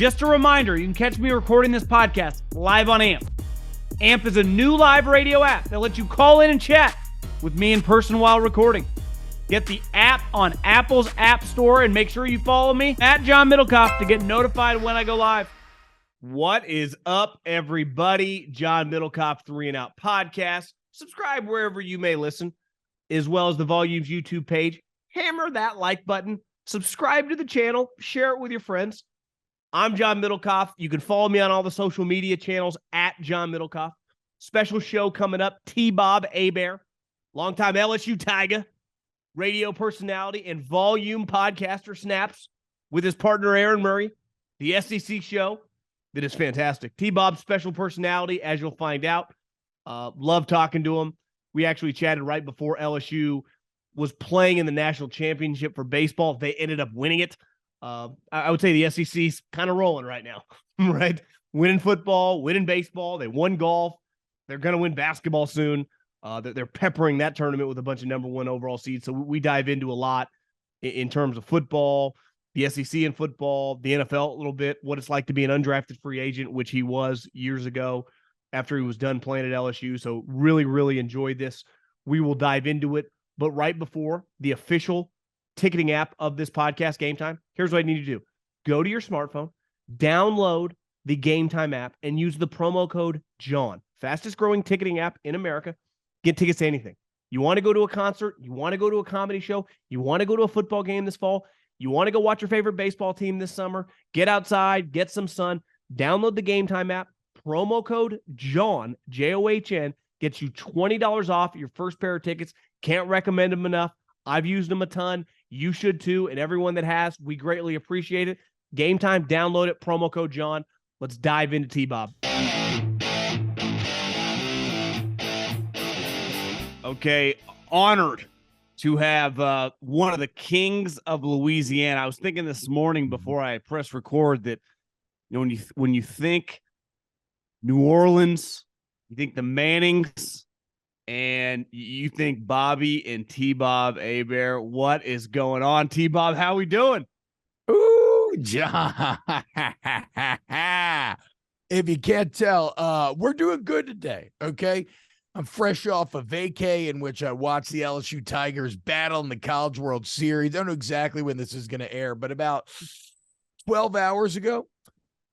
Just a reminder, you can catch me recording this podcast live on AMP. AMP is a new live radio app that lets you call in and chat with me in person while recording. Get the app on Apple's App Store and make sure you follow me at John Middlekauff to get notified when I go live. What is up, everybody? John Middlekauff, 3 and Out podcast. Subscribe wherever you may listen, as well as the Volumes YouTube page. Hammer that like button. Subscribe to the channel. Share it with your friends. I'm John Middlekauff. You can follow me on all the social media channels at John Middlekauff. Special show coming up. T-Bob Hebert, longtime LSU Tiger, radio personality and volume podcaster snaps with his partner Aaron Murray. The SEC show that is fantastic. T-Bob's special personality, as you'll find out. Love talking to him. We actually chatted right before LSU was playing in the national championship for baseball. They ended up winning it. I would say the SEC's kind of rolling right now, right? Winning football, winning baseball. They won golf. They're going to win basketball soon. They're peppering that tournament with a bunch of number 1 overall seeds. So we dive into a lot in terms of football, the SEC in football, the NFL a little bit, what it's like to be an undrafted free agent, which he was years ago after he was done playing at LSU. So really, really enjoyed this. We will dive into it. But right before the official ticketing app of this podcast, Gametime, here's what I need you to do. Go to your smartphone, download the Gametime app, and use the promo code JOHN. Fastest growing ticketing app in America. Get tickets to anything. You want to go to a concert, you want to go to a comedy show, you want to go to a football game this fall, you want to go watch your favorite baseball team this summer, get outside, get some sun, download the Gametime app, promo code JOHN, J-O-H-N, gets you $20 off your first pair of tickets. Can't recommend them enough. I've used them a ton. You should too, and everyone that has, we greatly appreciate it. Gametime, download it, promo code John. Let's dive into T-Bob. Okay, honored to have one of the kings of Louisiana. I was thinking this morning before I pressed record that when you think New Orleans, you think the Mannings, and you think Bobby and T-Bob Hebert. What is going on, T-Bob? How we doing? Ooh, John. If you can't tell, we're doing good today, okay? I'm fresh off a vacay in which I watched the LSU Tigers battle in the College World Series. I don't know exactly when this is going to air, but about 12 hours ago,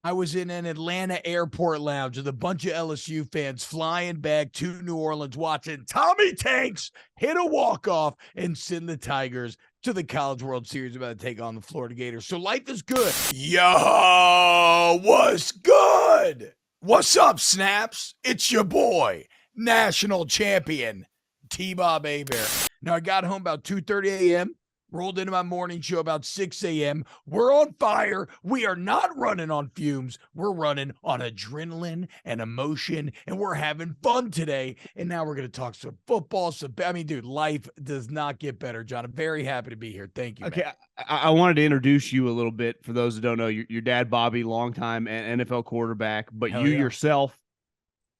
I was in an Atlanta airport lounge with a bunch of LSU fans flying back to New Orleans watching Tommy Tanks hit a walk-off and send the Tigers to the College World Series about to take on the Florida Gators. So life is good. Yo, what's good? What's up, Snaps? It's your boy, national champion, T-Bob Hebert. Now, I got home about 2:30 a.m., rolled into my morning show about 6 a.m. We're on fire. We are not running on fumes. We're running on adrenaline and emotion, and we're having fun today. And now we're going to talk some football. Dude, life does not get better, John. I'm very happy to be here. Thank you, Okay, man. I wanted to introduce you a little bit. For those that don't know, your dad, Bobby, longtime NFL quarterback, but Hell you yeah. yourself,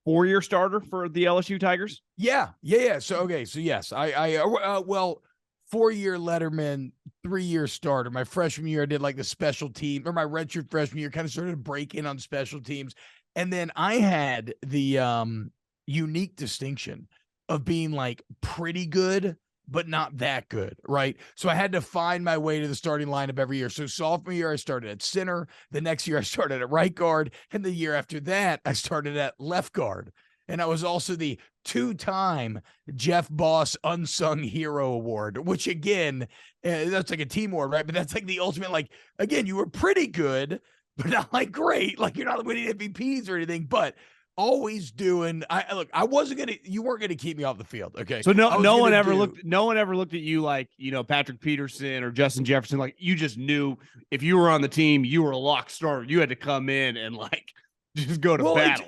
4-year starter for the LSU Tigers? Yeah. So yes, well, 4-year letterman, 3-year starter. My freshman year, I did like the special team, or my redshirt freshman year, kind of started to break in on special teams. And then I had the unique distinction of being like pretty good, but not that good, right? So I had to find my way to the starting lineup every year. So sophomore year, I started at center. The next year, I started at right guard. And the year after that, I started at left guard. And I was also the 2-time Jeff Boss Unsung Hero Award, which again, that's like a team award, right? But that's like the ultimate, like, again, you were pretty good, but not like great. Like you're not winning MVPs or anything, but always doing. I wasn't going to, you weren't going to keep me off the field. Okay. So no one ever looked at you like, Patrick Peterson or Justin Jefferson. Like you just knew if you were on the team, you were a lock starter. You had to come in and like just go to battle.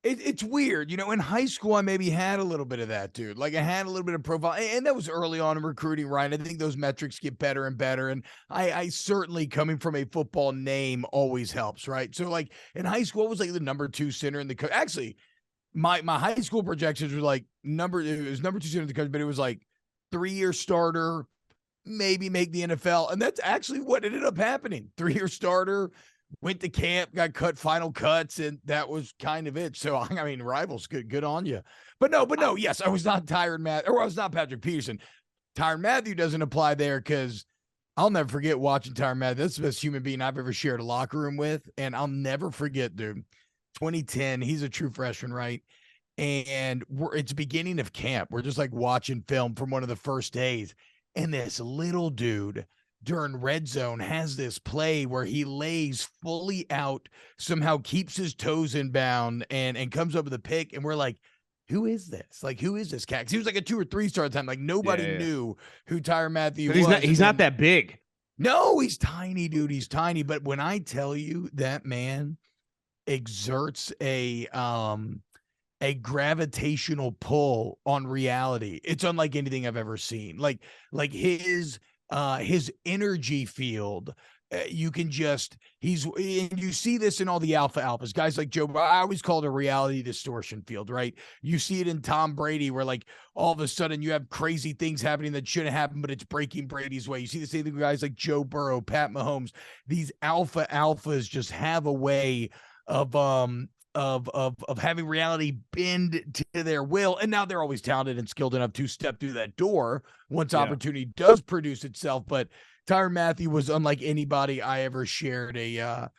It's weird. In high school, I maybe had a little bit of that, dude. Like I had a little bit of profile, and that was early on in recruiting, right? I think those metrics get better and better. And I certainly, coming from a football name, always helps, right? So like in high school, I was like the number 2 center in the actually, my high school projections were like number 2 center in the country, but it was like 3-year starter, maybe make the NFL. And that's actually what ended up happening. 3-year starter, went to camp, got cut final cuts, and that was kind of it. So I mean, rivals, good on you. But no, yes, I was not Tyrann Mathieu, or I was not Patrick Peterson. Tyrann Mathieu doesn't apply there because I'll never forget watching Tyrann Mathieu. That's the best human being I've ever shared a locker room with. And I'll never forget, dude, 2010, he's a true freshman, right? And it's beginning of camp. We're just like watching film from one of the first days. And this little dude during red zone has this play where he lays fully out, somehow keeps his toes in bound and comes up with a pick. And we're like, who is this? Like, who is this cat? 'Cause he was like a 2 or 3 star time. Like nobody knew who Tyrann Mathieu was. He's not that big. No, he's tiny, dude. He's tiny. But when I tell you that man exerts a gravitational pull on reality, it's unlike anything I've ever seen. Like his energy field, you can just, and you see this in all the alphas, guys like Joe. I always call it a reality distortion field, right? You see it in Tom Brady, where like all of a sudden you have crazy things happening that shouldn't happen, but it's breaking Brady's way. You see the same thing with guys like Joe Burrow, Pat Mahomes. These alphas just have a way of having reality bend to their will. And now they're always talented and skilled enough to step through that door once opportunity does produce itself. But Tyrann Mathieu was unlike anybody I ever shared a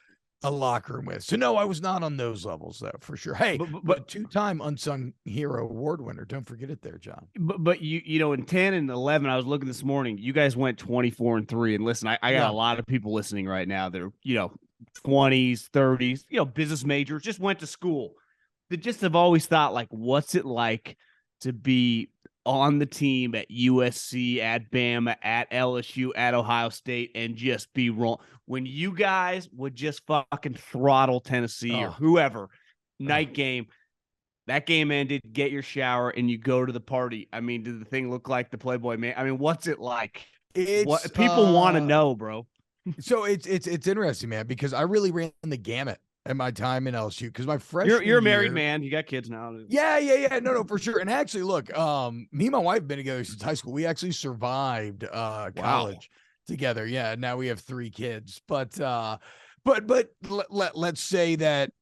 locker room with. So no, I was not on those levels though, for sure. Hey, but 2-time unsung hero award winner. Don't forget it there, John. But you know, in 10 and 11, I was looking this morning, you guys went 24-3. And listen, I got a lot of people listening right now that are, 20s, 30s, business majors, just went to school, that just have always thought, like, what's it like to be on the team at USC, at Bama, at LSU, at Ohio State, and just be wrong when you guys would just fucking throttle Tennessee or whoever. Night game, that game ended, get your shower, and you go to the party. I mean, did the thing look like the Playboy Man? I mean, what's it like? What people want to know, bro. So it's interesting, man, because I really ran the gamut at my time in LSU, because my freshman you're a married man, you got kids now. Yeah, no, for sure. And actually, look, me and my wife have been together since high school. We actually survived college together. Yeah, now we have 3 kids. But let's say that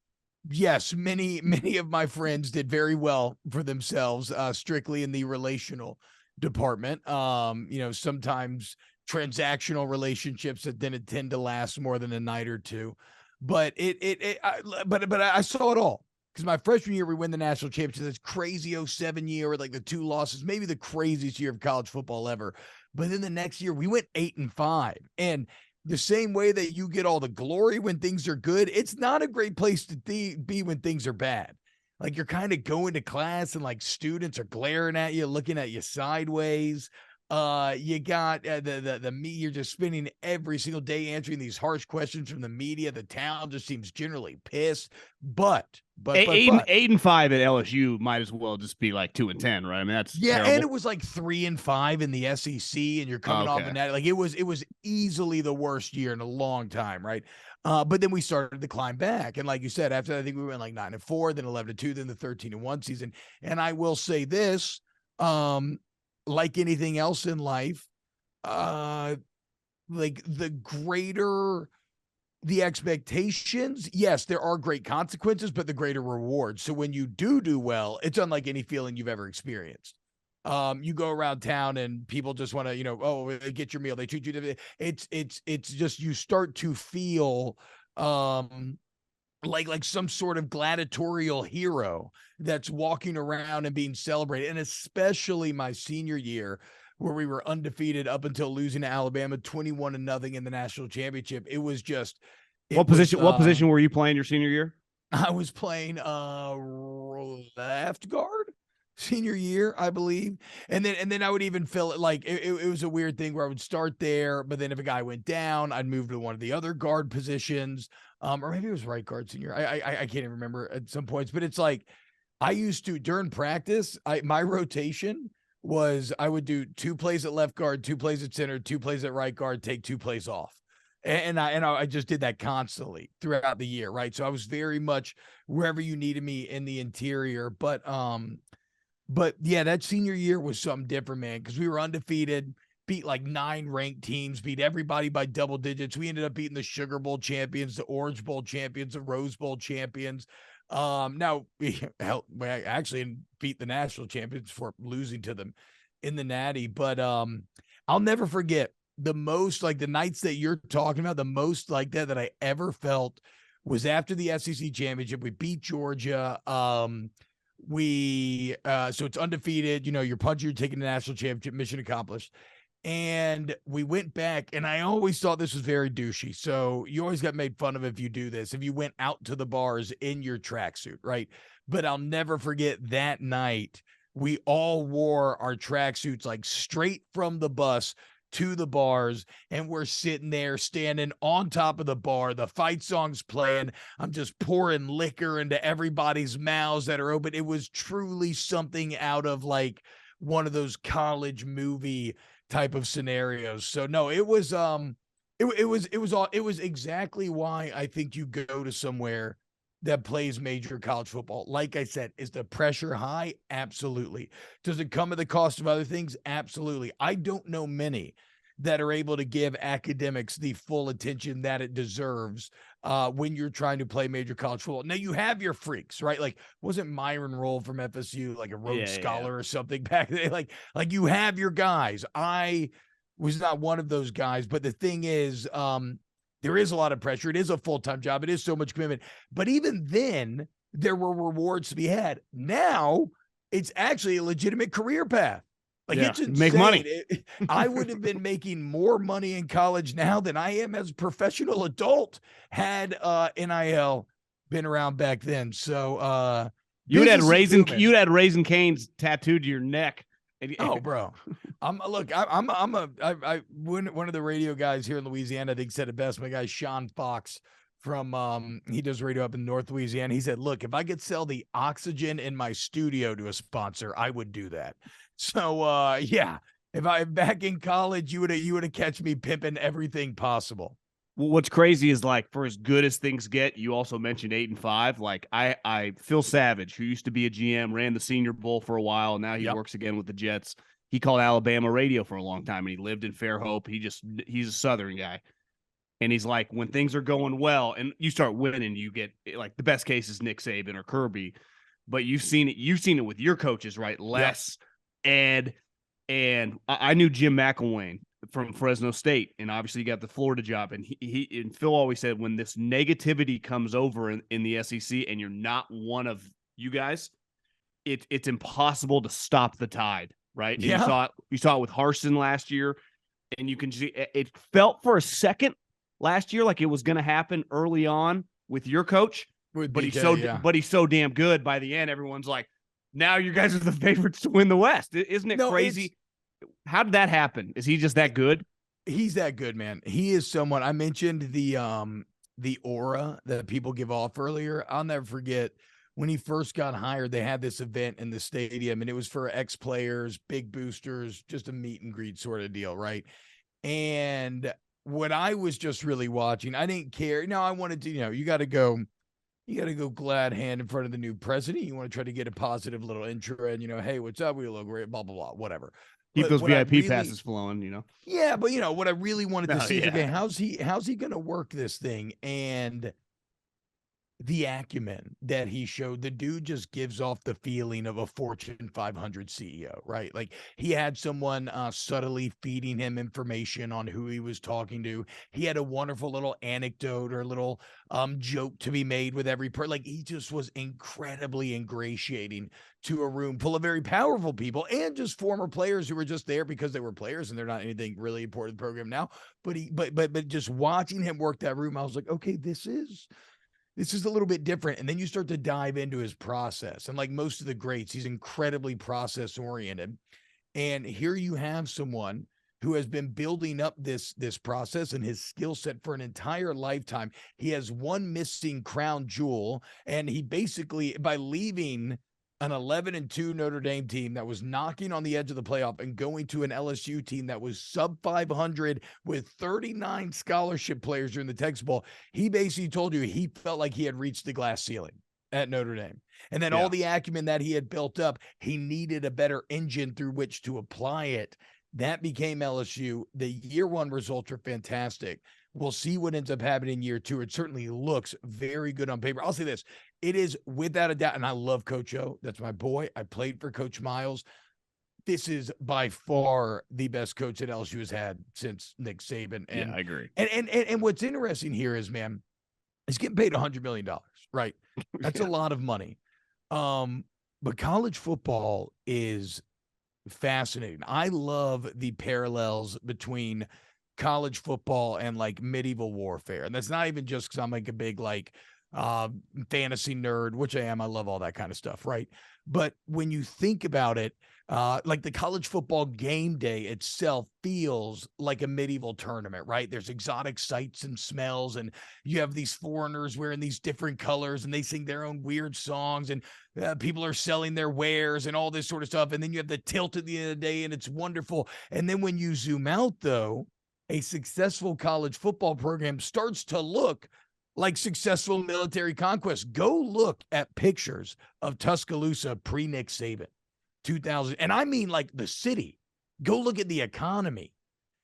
yes, many of my friends did very well for themselves, strictly in the relational department. Sometimes transactional relationships that didn't tend to last more than a night or two, but I saw it all, because my freshman year we win the national championship. This crazy 07 year with like the 2 losses, maybe the craziest year of college football ever. But then the next year we went 8-5, and the same way that you get all the glory when things are good, it's not a great place to be when things are bad. Like you're kind of going to class and like students are glaring at you, looking at you sideways. You got the media, you're just spending every single day answering these harsh questions from the media. The town just seems generally pissed. But 8-5 at LSU might as well just be like 2-10, right? I mean, that's terrible. And it was like 3-5 in the SEC, and you're coming off of that. Like it was easily the worst year in a long time, right? But then we started to climb back, and like you said, after that, I think we went like 9-4, then 11-2, then the 13-1 season. And I will say this, like anything else in life, like the greater the expectations, yes, there are great consequences, but the greater rewards. So when you do well, it's unlike any feeling you've ever experienced. You go around town and people just want to, get your meal. They treat you. It's just, you start to feel, like some sort of gladiatorial hero that's walking around and being celebrated. And especially my senior year, where we were undefeated up until losing to Alabama 21-0 in the national championship. It was just, what position were you playing your senior year? I was playing left guard senior year, I believe. And then I would even fill it. Like it was a weird thing where I would start there, but then if a guy went down, I'd move to one of the other guard positions. Or maybe it was right guard senior. I can't even remember at some points, but it's like I used to, during practice, my rotation was I would do 2 plays at left guard, 2 plays at center, 2 plays at right guard, take 2 plays off. And I just did that constantly throughout the year. Right. So I was very much wherever you needed me in the interior, but yeah, that senior year was something different, man. 'Cause we were undefeated. beat like 9 ranked teams, beat everybody by double digits. We ended up beating the Sugar Bowl champions, the Orange Bowl champions, the Rose Bowl champions. Now we actually beat the national champions for losing to them in the Natty. But I'll never forget the most, like the nights that you're talking about, the most like that I ever felt was after the SEC championship. We beat Georgia. So it's undefeated. You're punching, you're taking the national championship, mission accomplished. And we went back, and I always thought this was very douchey. So you always got made fun of if you do this, if you went out to the bars in your tracksuit, right? But I'll never forget that night. We all wore our tracksuits like straight from the bus to the bars, and we're sitting there standing on top of the bar. The fight song's playing. I'm just pouring liquor into everybody's mouths that are open. It was truly something out of like one of those college movie type of scenarios. So no, it was exactly why I think you go to somewhere that plays major college football. Like I said, is the pressure high? Absolutely. Does it come at the cost of other things? Absolutely. I don't know many that are able to give academics the full attention that it deserves when you're trying to play major college football. Now you have your freaks, right? Like, wasn't Myron Roll from FSU like a Rhodes Scholar or something back then? Like you have your guys. I was not one of those guys, but the thing is, there is a lot of pressure. It is a full-time job. It is so much commitment. But even then, there were rewards to be had. Now, it's actually a legitimate career path. Like, it's insane. Make money. I would have been making more money in college now than I am as a professional adult had NIL been around back then. So you'd had Raisin Cane's tattooed to your neck. Oh, bro. One of the radio guys here in Louisiana, I think, said it best. My guy Sean Fox from he does radio up in North Louisiana. He said, look, if I could sell the oxygen in my studio to a sponsor, I would do that. So yeah, if I back in college, you would have catch me pimping everything possible. Well, what's crazy is, like, for as good as things get, you also mentioned 8-5. Like, I Phil Savage, who used to be a GM, ran the Senior Bowl for a while. Now he works again with the Jets. He called Alabama radio for a long time, and he lived in Fairhope. He's a Southern guy. And he's like, when things are going well and you start winning, you get, like, the best case is Nick Saban or Kirby. But you've seen it with your coaches, right? Les, Ed, and I knew Jim McElwain from Fresno State, and obviously you got the Florida job. And and Phil always said, when this negativity comes over in the SEC and you're not one of you guys, it's impossible to stop the tide, right? Yeah. You saw it with Harsin last year, and you can see it felt for a second last year like it was going to happen early on with your coach, but he's so damn good. By the end, everyone's like, now you guys are the favorites to win the West. Isn't it crazy? How did that happen? Is he just that good? He's that good, man. He is someone. I mentioned the aura that people give off earlier. I'll never forget when he first got hired, they had this event in the stadium, and it was for ex-players, big boosters, just a meet and greet sort of deal, right? And what I was just really watching, I didn't care. No, I wanted to, you got to go glad hand in front of the new president. You want to try to get a positive little intro and, hey, what's up? We look great, blah, blah, blah, whatever. Keep those VIP passes flowing, Yeah, but what I really wanted to see is, okay, how's he going to work this thing? And the acumen that he showed, the dude just gives off the feeling of a Fortune 500 CEO, right? Like, he had someone subtly feeding him information on who he was talking to. He had a wonderful little anecdote or little joke to be made with every person. Like, he just was incredibly ingratiating to a room full of very powerful people and just former players who were just there because they were players and they're not anything really important in the program now. But just watching him work that room, I was like, okay, this is a little bit different. And then you start to dive into his process. And like most of the greats, he's incredibly process oriented. And here you have someone who has been building up this process and his skill set for an entire lifetime. He has one missing crown jewel. And he basically, by leaving an 11-2 Notre Dame team that was knocking on the edge of the playoff and going to an LSU team that was sub 500 with 39 scholarship players during the Texas Bowl, he basically told you he felt like he had reached the glass ceiling at Notre Dame. And then all the acumen that he had built up, he needed a better engine through which to apply it. That became LSU. The year one results are fantastic. We'll see what ends up happening in year two. It certainly looks very good on paper. I'll say this. It is without a doubt, and I love Coach O. That's my boy. I played for Coach Miles. This is by far the best coach that LSU has had since Nick Saban. And, yeah, I agree. And what's interesting here is, man, he's getting paid $100 million, right? That's a lot of money. But college football is fascinating. I love the parallels between college football and like medieval warfare. And that's not even just because I'm like a big fantasy nerd, which I am. I love all that kind of stuff, right? But when you think about it, like the college football game day itself feels like a medieval tournament, right? There's exotic sights and smells, and you have these foreigners wearing these different colors, and they sing their own weird songs, and people are selling their wares and all this sort of stuff. And then you have the tilt at the end of the day, and it's wonderful. And then when you zoom out, though, a successful college football program starts to look like successful military conquest. Go look at pictures of Tuscaloosa pre-Nick Saban, 2000. And I mean like the city. Go look at the economy.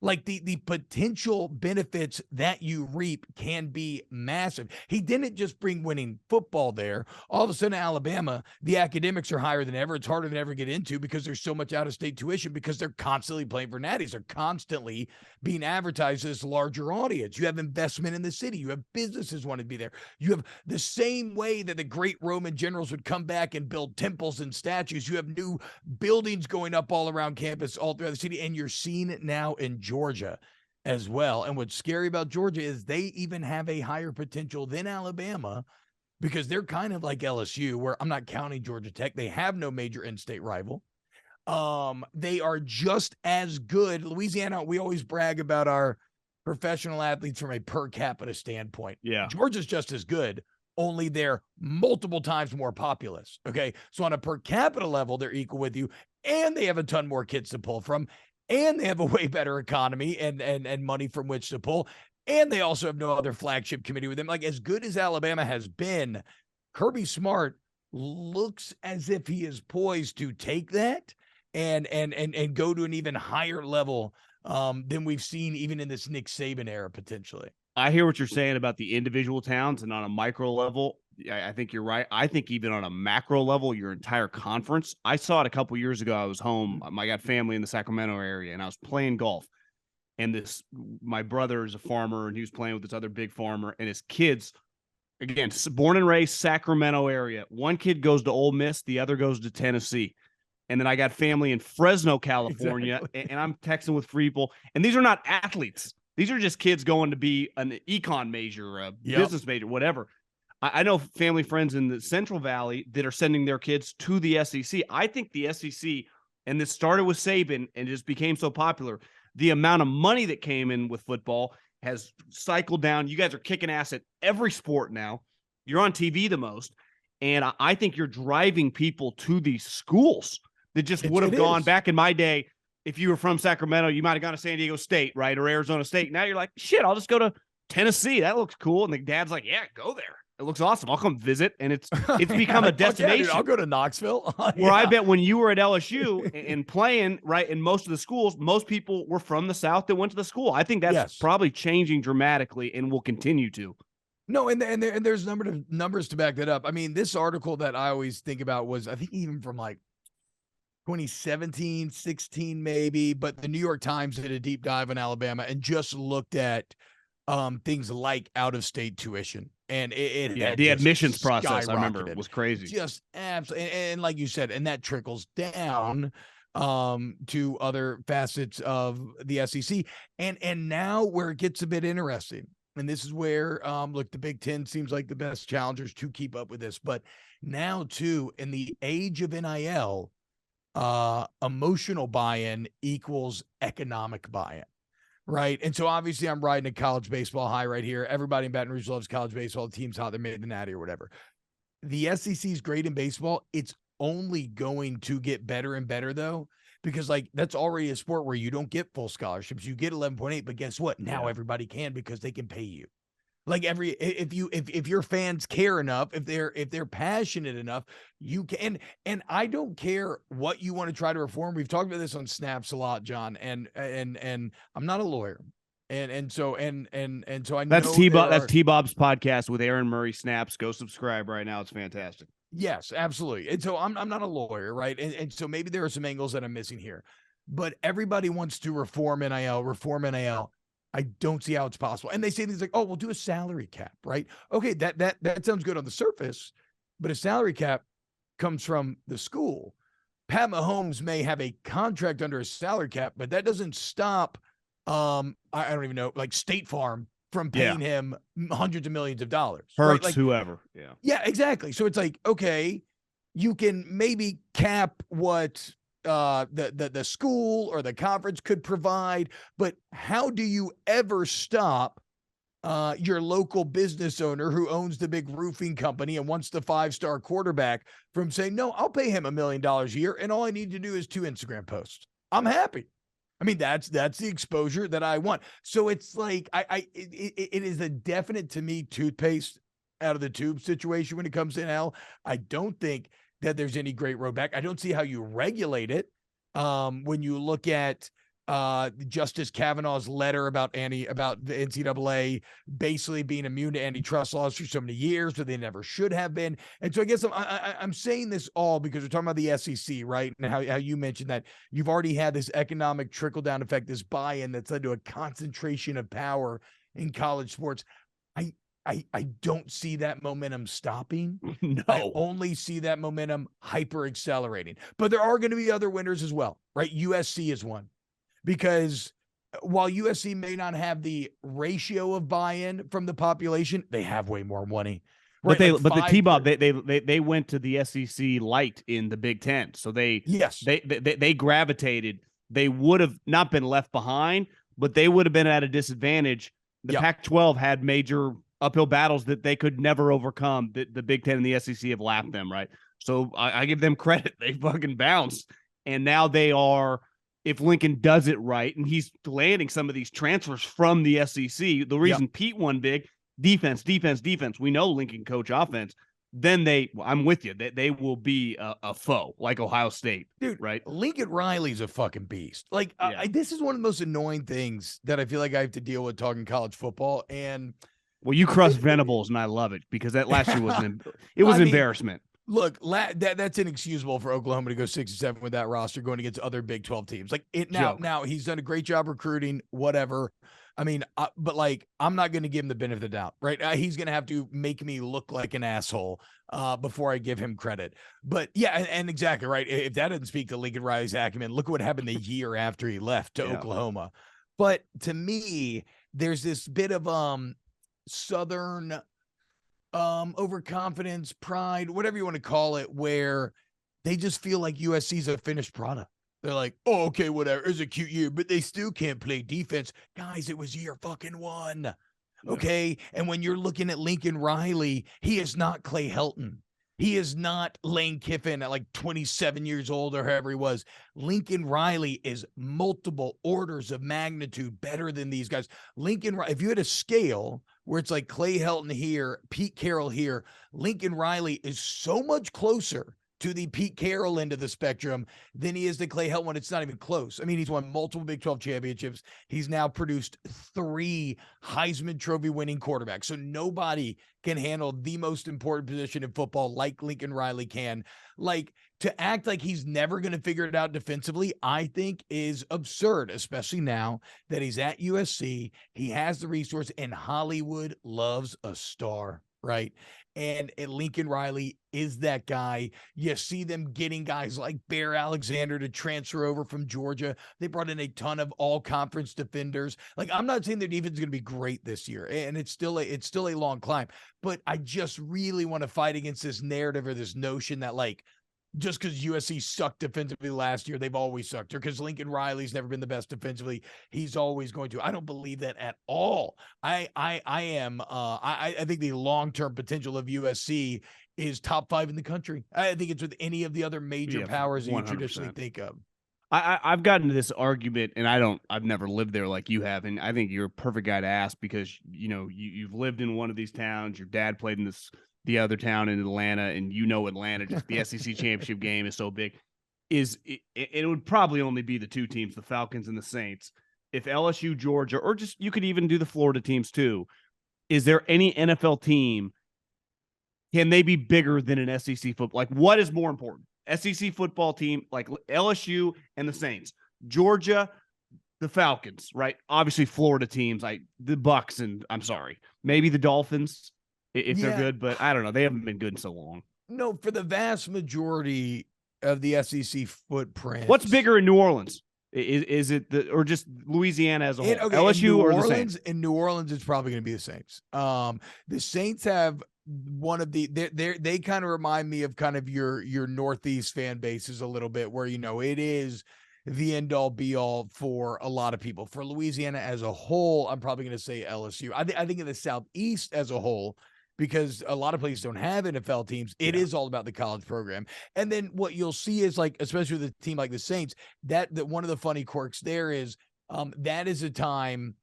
Like the potential benefits that you reap can be massive. He didn't just bring winning football there. All of a sudden, Alabama, the academics are higher than ever. It's harder than ever to get into because there's so much out-of-state tuition because they're constantly playing for natties. They're constantly being advertised to this larger audience. You have investment in the city. You have businesses want to be there. You have the same way that the great Roman generals would come back and build temples and statues. You have new buildings going up all around campus, all throughout the city, and you're seeing it now in Georgia as well. And what's scary about Georgia is they even have a higher potential than Alabama because they're kind of like LSU, where I'm not counting Georgia Tech. They have no major in-state rival. They are just as good. Louisiana, we always brag about our professional athletes from a per capita standpoint. Yeah. Georgia's just as good, only they're multiple times more populous. Okay. So on a per capita level, they're equal with you, and they have a ton more kids to pull from. And they have a way better economy and money from which to pull. And they also have no other flagship committee with them. Like, as good as Alabama has been, Kirby Smart looks as if he is poised to take that and go to an even higher level than we've seen even in this Nick Saban era, potentially. I hear what you're saying about the individual towns, and on a micro level, I think you're right. I think even on a macro level, your entire conference. I saw it a couple years ago. I was home. I got family in the Sacramento area, and I was playing golf. And my brother is a farmer, and he was playing with this other big farmer, and his kids, again, born and raised Sacramento area. One kid goes to Ole Miss, the other goes to Tennessee. And then I got family in Fresno, California, exactly. and I'm texting with people, and these are not athletes. These are just kids going to be an econ major, a business major, whatever. I know family friends in the Central Valley that are sending their kids to the SEC. I think the SEC, and this started with Saban and just became so popular, the amount of money that came in with football has cycled down. You guys are kicking ass at every sport now. You're on TV the most. And I think you're driving people to these schools that just would have gone back in my day. If you were from Sacramento, you might have gone to San Diego State, right? Or Arizona State. Now you're like, shit, I'll just go to Tennessee. That looks cool. And the dad's like, yeah, go there. It looks awesome. I'll come visit. And it's become a destination. Yeah, dude, I'll go to Knoxville. Where I bet when you were at LSU and playing, right, in most of the schools, most people were from the South that went to the school. I think that's probably changing dramatically and will continue to. No, and there's numbers to back that up. I mean, this article that I always think about was, I think, even from like 2017, 16 maybe, but the New York Times did a deep dive on Alabama and just looked at things like out-of-state tuition. And the admissions process, I remember, was crazy. Just absolutely. And like you said, and that trickles down to other facets of the SEC. And now where it gets a bit interesting, and this is where, look, the Big Ten seems like the best challengers to keep up with this. But now, too, in the age of NIL, emotional buy-in equals economic buy-in. Right. And so obviously I'm riding a college baseball high right here. Everybody in Baton Rouge loves college baseball. The team's hot. They made the natty or whatever. The SEC is great in baseball. It's only going to get better and better, though, because like that's already a sport where you don't get full scholarships. You get 11.8. But guess what? Now everybody can because they can pay you. Like if your fans care enough, if they're passionate enough, you can. And I don't care what you want to try to reform. We've talked about this on Snaps a lot, John. And I'm not a lawyer, and so I know That's T-Bob's podcast with Aaron Murray Snaps. Go subscribe right now. It's fantastic. Yes, absolutely. And so I'm not a lawyer, right? And so maybe there are some angles that I'm missing here, but everybody wants to reform NIL. I don't see how it's possible. And they say things like, "Oh, we'll do a salary cap," right? Okay, that sounds good on the surface, but a salary cap comes from the school. Pat Mahomes may have a contract under a salary cap, but that doesn't stop I don't even know, like State Farm from paying him hundreds of millions of dollars. Hurts right? Like, whoever. Yeah. Yeah, exactly. So it's like, okay, you can maybe cap what the school or the conference could provide, but how do you ever stop your local business owner who owns the big roofing company and wants the 5-star quarterback from saying, no, I'll pay him $1 million a year, and all I need to do is 2 Instagram posts. I'm happy. I mean, that's the exposure that I want. So it's like it is a definite, to me, toothpaste out of the tube situation when it comes to NL. I don't think that there's any great road back. I don't see how you regulate it. When you look at Justice Kavanaugh's letter about the NCAA basically being immune to antitrust laws for so many years, but they never should have been. And so I guess I'm saying this all because we're talking about the SEC, right? And how you mentioned that you've already had this economic trickle-down effect, this buy-in that's led to a concentration of power in college sports. I don't see that momentum stopping. No. I only see that momentum hyper accelerating. But there are going to be other winners as well, right? USC is one. Because while USC may not have the ratio of buy-in from the population, they have way more money. Right? But the T-Bob, they went to the SEC light in the Big Ten. So they gravitated. They would have not been left behind, but they would have been at a disadvantage. The Pac-12 had major uphill battles that they could never overcome. The Big Ten and the SEC have lapped them, right? So I give them credit. They fucking bounced. And now they are, if Lincoln does it right, and he's landing some of these transfers from the SEC, the reason Pete won big, defense. We know Lincoln coach offense. Then I'm with you. They will be a foe like Ohio State, dude. Right? Lincoln Riley's a fucking beast. Like this is one of the most annoying things that I feel like I have to deal with talking college football. And well, you cross Venables, and I love it because that last year was embarrassment. Look, that's inexcusable for Oklahoma to go 6-7 with that roster going against other Big 12 teams. Like now he's done a great job recruiting, whatever. I mean, but like, I'm not going to give him the benefit of the doubt, right? He's going to have to make me look like an asshole before I give him credit. But yeah, and exactly right. If that doesn't speak to Lincoln Riley's acumen, look at what happened the year after he left to Oklahoma. But to me, there's this bit of Southern overconfidence, pride, whatever you want to call it, where they just feel like USC's a finished product. They're like, oh, okay, whatever. It was a cute year, but they still can't play defense. Guys, it was year fucking 1. Okay. And when you're looking at Lincoln Riley, he is not Clay Helton. He is not Lane Kiffin at like 27 years old or however he was. Lincoln Riley is multiple orders of magnitude better than these guys. If you had a scale where it's like Clay Helton here, Pete Carroll here, Lincoln Riley is so much closer to the Pete Carroll end of the spectrum than he is the Clay Helton. It's not even close. I mean, he's won multiple Big 12 championships. He's now produced 3 Heisman Trophy winning quarterbacks. So nobody can handle the most important position in football like Lincoln Riley can. Like, to act like he's never going to figure it out defensively, I think is absurd, especially now that he's at USC. He has the resource, and Hollywood loves a star, right? And Lincoln Riley is that guy. You see them getting guys like Bear Alexander to transfer over from Georgia. They brought in a ton of all-conference defenders. Like, I'm not saying their defense is going to be great this year, and it's still a long climb. But I just really want to fight against this narrative or this notion that, like, just because USC sucked defensively last year, they've always sucked. Or because Lincoln Riley's never been the best defensively, he's always going to. I don't believe that at all. I think the long-term potential of USC is top 5 in the country. I think it's with any of the other major powers that you traditionally think of. I've gotten to this argument, and I've never lived there like you have, and I think you're a perfect guy to ask because you've lived in one of these towns. Your dad played in the other town in Atlanta, and Atlanta, just the SEC championship game is so big. It would probably only be the two teams, the Falcons and the Saints. If LSU, Georgia, or just you could even do the Florida teams too. Is there any NFL team? Can they be bigger than an SEC football? Like, what is more important? SEC football team like LSU and the Saints, Georgia, the Falcons, right? Obviously, Florida teams like the Bucks, and I'm sorry, maybe the Dolphins if they're good, but I don't know. They haven't been good in so long. No, for the vast majority of the SEC footprint, what's bigger in New Orleans? Is it or just Louisiana as a whole? Okay, LSU or the Saints? In New Orleans, it's probably going to be the Saints. The Saints have one of the they kind of remind me of kind of your Northeast fan bases a little bit, where it is the end all be all for a lot of people. For Louisiana as a whole, I'm probably going to say LSU. I think in the Southeast as a whole, because a lot of places don't have NFL teams. It is all about the college program. And then what you'll see is, like, especially with a team like the Saints, that one of the funny quirks there is that is a time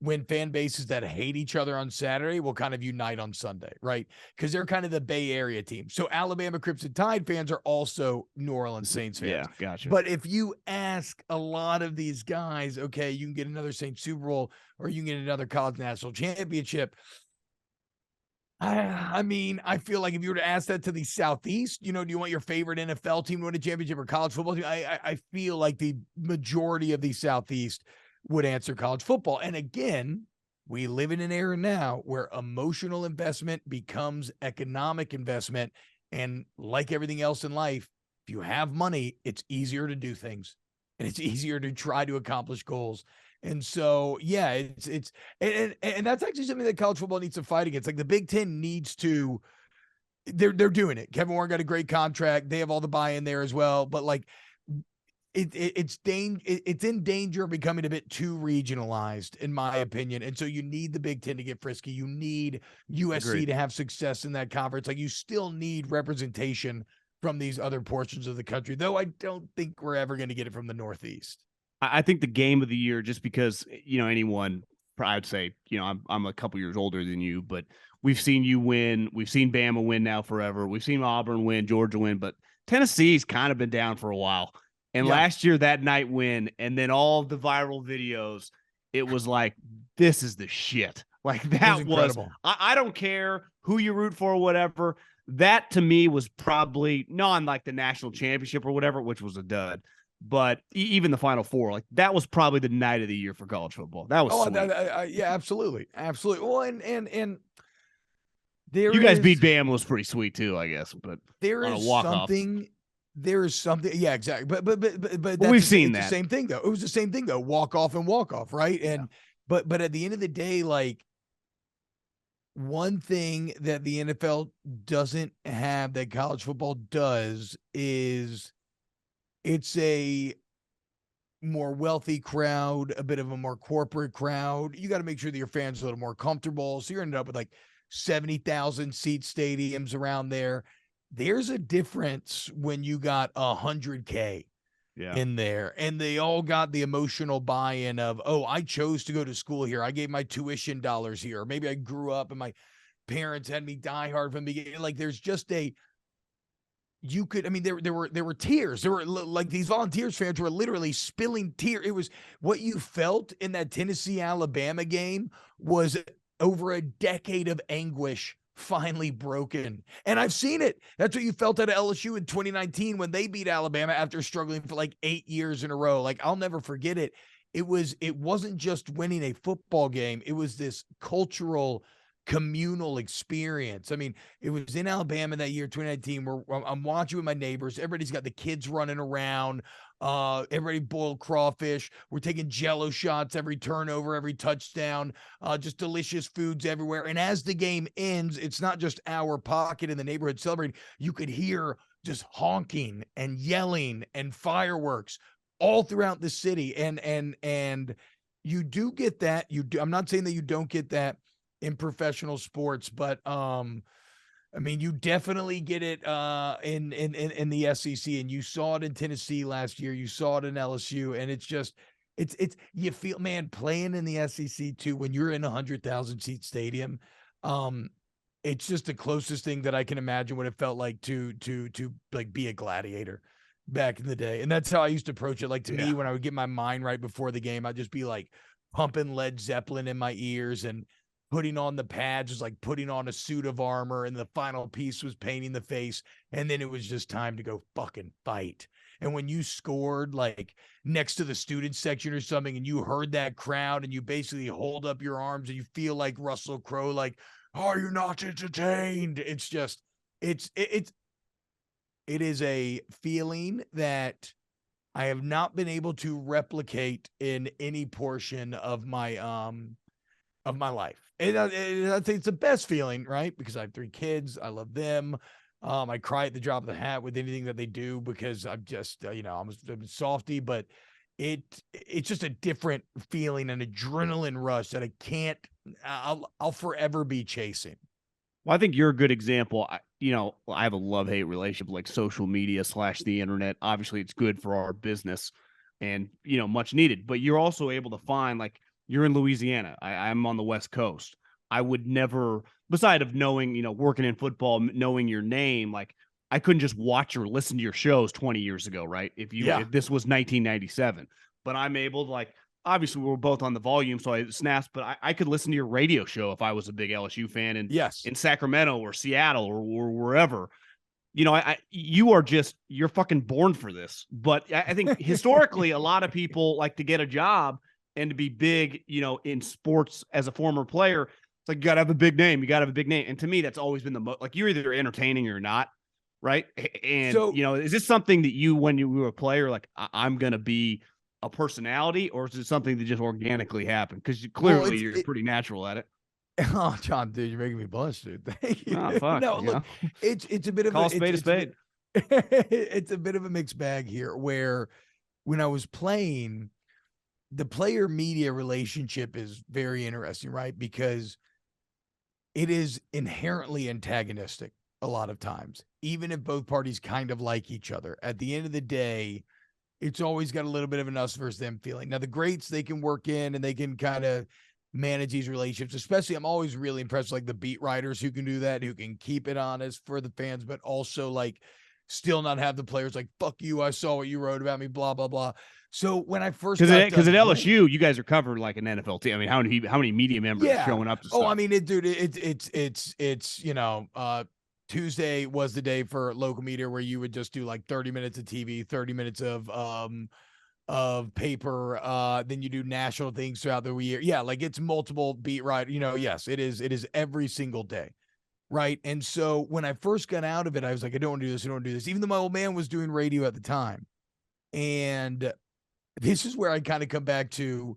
when fan bases that hate each other on Saturday will kind of unite on Sunday, right? Because they're kind of the Bay Area team. So Alabama Crimson Tide fans are also New Orleans Saints fans. Yeah, gotcha. But if you ask a lot of these guys, okay, you can get another Saints Super Bowl or you can get another college national championship, I mean, I feel like if you were to ask that to the Southeast, do you want your favorite NFL team to win a championship or college football team? I feel like the majority of the Southeast would answer college football. And again, we live in an era now where emotional investment becomes economic investment. And like everything else in life, if you have money, it's easier to do things and it's easier to try to accomplish goals. And so, yeah, it's and that's actually something that college football needs to fight against. Like the Big Ten needs to, they're doing it. Kevin Warren got a great contract. They have all the buy-in there as well. But like it's in danger of becoming a bit too regionalized, in my opinion. And so you need the Big Ten to get frisky. You need USC to have success in that conference. Like you still need representation from these other portions of the country, though I don't think we're ever going to get it from the Northeast. I think the game of the year, just because, anyone, I'd say, I'm a couple years older than you, but we've seen you win. We've seen Bama win now forever. We've seen Auburn win, Georgia win, but Tennessee's kind of been down for a while. And last year, that night win, and then all the viral videos, it was like, this is the shit. Like that was I don't care who you root for or whatever. That to me was probably not like the national championship or whatever, which was a dud. But even the Final Four, like that was probably the night of the year for college football. That was yeah, absolutely. Well, and there you guys beat Bama was pretty sweet too, I guess. But there is something. There is something. Yeah, exactly. But we've seen that. The same thing though. It was the same thing though. Walk off, right? And but at the end of the day, like one thing that the NFL doesn't have that college football does is it's a more wealthy crowd, a bit of a more corporate crowd. You got to make sure that your fans are a little more comfortable. So you're ended up with like 70,000 seat stadiums around there. There's a difference when you got 100K in there and they all got the emotional buy-in of, oh, I chose to go to school here. I gave my tuition dollars here. Or maybe I grew up and my parents had me die hard from the beginning. Like there's just there were tears. There were like these Volunteers fans were literally spilling tears. It was what you felt in that Tennessee Alabama game was over a decade of anguish finally broken. And I've seen it. That's what you felt at LSU in 2019 when they beat Alabama after struggling for like 8 years in a row. Like I'll never forget it. It wasn't just winning a football game. It was this cultural communal experience. I mean, it was in Alabama that year, 2019, where I'm watching with my neighbors. Everybody's got the kids running around. Everybody boiled crawfish. We're taking Jello shots every turnover, every touchdown. Just delicious foods everywhere. And as the game ends, it's not just our pocket in the neighborhood celebrating. You could hear just honking and yelling and fireworks all throughout the city. And you do get that. I'm not saying that you don't get that in professional sports, but I mean, you definitely get it in the SEC, and you saw it in Tennessee last year. You saw it in LSU, and it's just it's you feel, man, playing in the SEC too when you're in 100,000 seat stadium. It's just the closest thing that I can imagine what it felt like to like be a gladiator back in the day. And that's how I used to approach it. Like to me, when I would get my mind right before the game, I'd just be like pumping Led Zeppelin in my ears and putting on the pads was like putting on a suit of armor, and the final piece was painting the face. And then it was just time to go fucking fight. And when you scored like next to the student section or something, and you heard that crowd, and you basically hold up your arms and you feel like Russell Crowe, like, are you not entertained? It's just, it is a feeling that I have not been able to replicate in any portion of my life. And I think it's the best feeling, right? Because I have 3 kids. I love them. I cry at the drop of the hat with anything that they do because I'm just, I'm a softy, but it's just a different feeling, an adrenaline rush that I'll forever be chasing. Well, I think you're a good example. I have a love-hate relationship, like social media / the internet. Obviously, it's good for our business and, much needed. But you're also able to find, like, you're in Louisiana. I'm on the West Coast. I would never, beside of knowing, working in football, knowing your name, like, I couldn't just watch or listen to your shows 20 years ago, right? If this was 1997. But I'm able to, like, obviously we were both on the volume, so I snaps, but I could listen to your radio show if I was a big LSU fan in Sacramento or Seattle or wherever. You're fucking born for this. But I think historically, a lot of people like to get a job and to be big, in sports as a former player. It's like, you got to have a big name. You got to have a big name. And to me, that's always been like, you're either entertaining or not. Right. And, so, is this something that when you were a player, like, I'm going to be a personality, or is it something that just organically happened? Because clearly you're pretty natural at it. Oh, John, dude, you're making me blush, dude. Thank you. Oh, fuck, no, look, it's a bit of a spade a spade. It's a bit of a mixed bag here, where when I was playing, the player media relationship is very interesting, right? Because it is inherently antagonistic a lot of times, even if both parties kind of like each other. At the end of the day, it's always got a little bit of an us versus them feeling. Now, the greats, they can work in and they can kind of manage these relationships. Especially, I'm always really impressed, like the beat writers who can do that, who can keep it honest for the fans, but also like still not have the players like, fuck you, I saw what you wrote about me, blah, blah, blah. So when I first because at LSU, you guys are covered like an NFL team. I mean, how many media members are showing up to stuff? I mean, it's Tuesday was the day for local media where you would just do like 30 minutes of TV, 30 minutes of paper. Then you do national things throughout the year. Yeah, like it's multiple beat writer. Yes, it is every single day. Right. And so when I first got out of it, I was like, I don't want to do this. I don't want to do this. Even though my old man was doing radio at the time. And this is where I kind of come back to,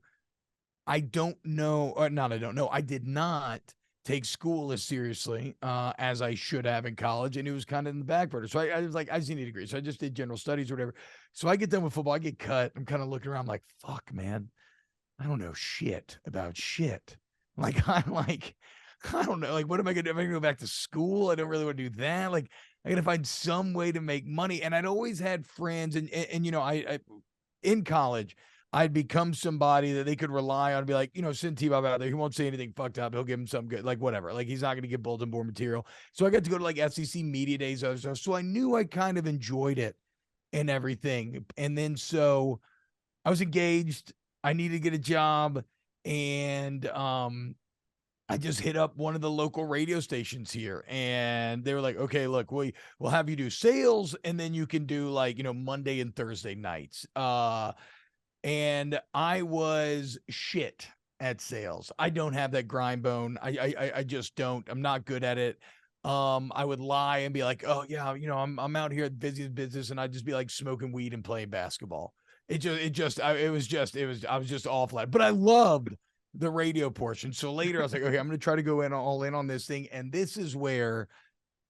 I don't know, or not, I don't know. I did not take school as seriously as I should have in college. And it was kind of in the back burner. So I was like, I just need a degree. So I just did general studies or whatever. So I get done with football. I get cut. I'm kind of looking around like, fuck, man, I don't know shit about shit. Like, I don't know. Like, what am I going to do? Am I going to go back to school? I don't really want to do that. Like, I got to find some way to make money. And I'd always had friends and I in college, I'd become somebody that they could rely on and be like, send T-Bob out there. He won't say anything fucked up. He'll give him something good, like whatever. Like, he's not going to get bulletin board material. So I got to go to like SEC media days, other stuff. So I knew I kind of enjoyed it and everything. And then so I was engaged. I needed to get a job, and I just hit up one of the local radio stations here, and they were like, okay, look, we'll have you do sales, and then you can do like, Monday and Thursday nights. And I was shit at sales. I don't have that grind bone. I just don't. I'm not good at it. I would lie and be like, oh yeah, I'm out here at business, and I'd just be like smoking weed and playing basketball. I was just awful at it. But I loved the radio portion. So later I was like, okay, I'm going to try to go all in on this thing. And this is where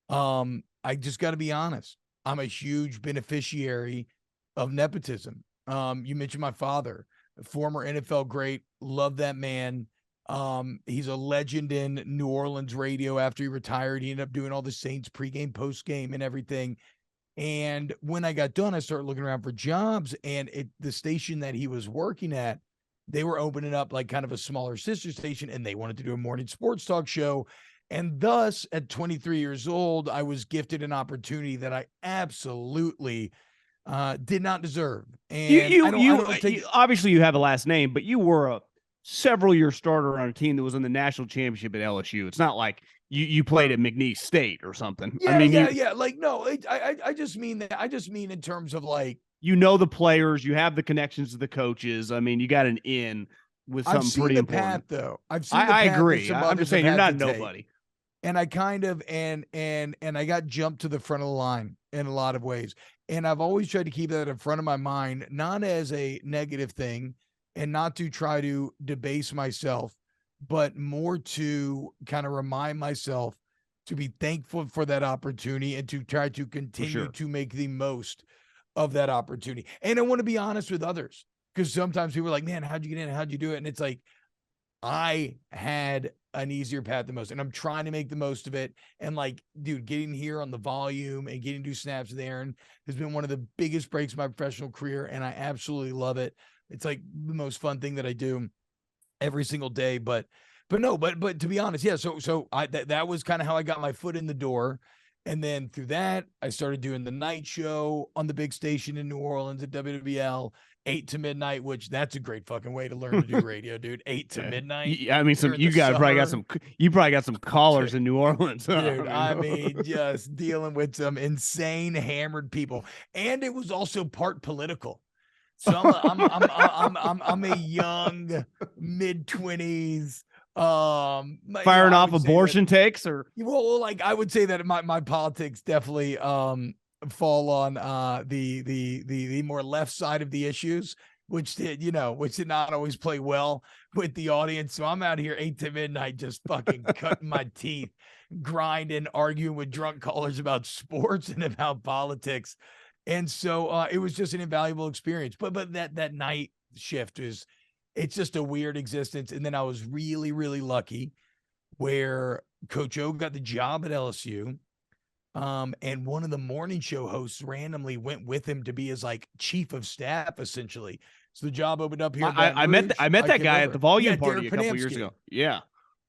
I just got to be honest. I'm a huge beneficiary of nepotism. You mentioned my father, former NFL great. Love that man. He's a legend in New Orleans radio. After he retired, he ended up doing all the Saints pregame, postgame, and everything. And when I got done, I started looking around for jobs, and the station that he was working at, they were opening up like kind of a smaller sister station, and they wanted to do a morning sports talk show. And thus, at 23 years old, I was gifted an opportunity that I absolutely did not deserve. And I don't take obviously you have a last name, but you were a several-year starter on a team that was in the national championship at LSU. It's not like you played at McNeese State or something. Yeah, I mean, yeah. Like, no, I just mean that. I just mean in terms of like, you know, the players, you have the connections to the coaches. I mean, you got an in with something pretty important. Though I've seen. I agree. I'm just saying you're not nobody. And I kind of and I got jumped to the front of the line in a lot of ways. And I've always tried to keep that in front of my mind, not as a negative thing, and not to try to debase myself, but more to kind of remind myself to be thankful for that opportunity and to try to continue to make the most of that opportunity. And I want to be honest with others, because sometimes people are like, man, how'd you get in? How'd you do it? And it's like, I had an easier path than most, and I'm trying to make the most of it. And like, dude, getting here on the volume and getting to do snaps with Aaron has been one of the biggest breaks of my professional career, and I absolutely love it. It's like the most fun thing that I do every single day. But to be honest, yeah. So that was kind of how I got my foot in the door. And then through that, I started doing the night show on the big station in New Orleans at WWL, 8 to midnight, which that's a great fucking way to learn to do radio, dude. 8 to midnight. I mean, you probably got some callers in New Orleans. Dude, I mean, just dealing with some insane hammered people. And it was also part political. So I'm a young mid-20s firing off abortion takes, or well, like I would say that my politics definitely fall on the more left side of the issues, which did not always play well with the audience. So I'm out here 8 to midnight just fucking cutting my teeth, grinding, arguing with drunk callers about sports and about politics. And so it was just an invaluable experience. But that night shift it's just a weird existence. And then I was really, really lucky where Coach O got the job at LSU. And one of the morning show hosts randomly went with him to be his like chief of staff, essentially. So the job opened up here. I met that guy at the volume party a couple years ago. Yeah.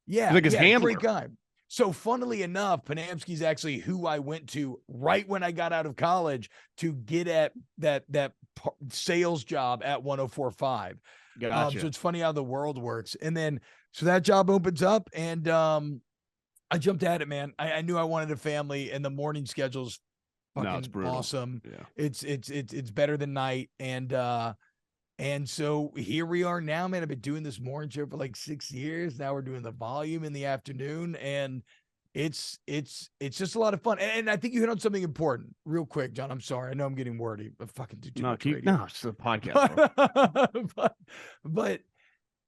Yeah. Like his handler. Great guy. So funnily enough, Panamsky's actually who I went to right when I got out of college to get at that sales job at 104.5. Gotcha. So it's funny how the world works. And then, so that job opens up, and I jumped at it, man. I knew I wanted a family, and the morning schedule's fucking awesome. Yeah. It's better than night. And so here we are now, man. I've been doing this morning show for like 6 years. Now we're doing the volume in the afternoon, and it's just a lot of fun. And I think you hit on something important real quick, John. I'm sorry. I know I'm getting wordy, but fucking do too much radio. No, it's the podcast. but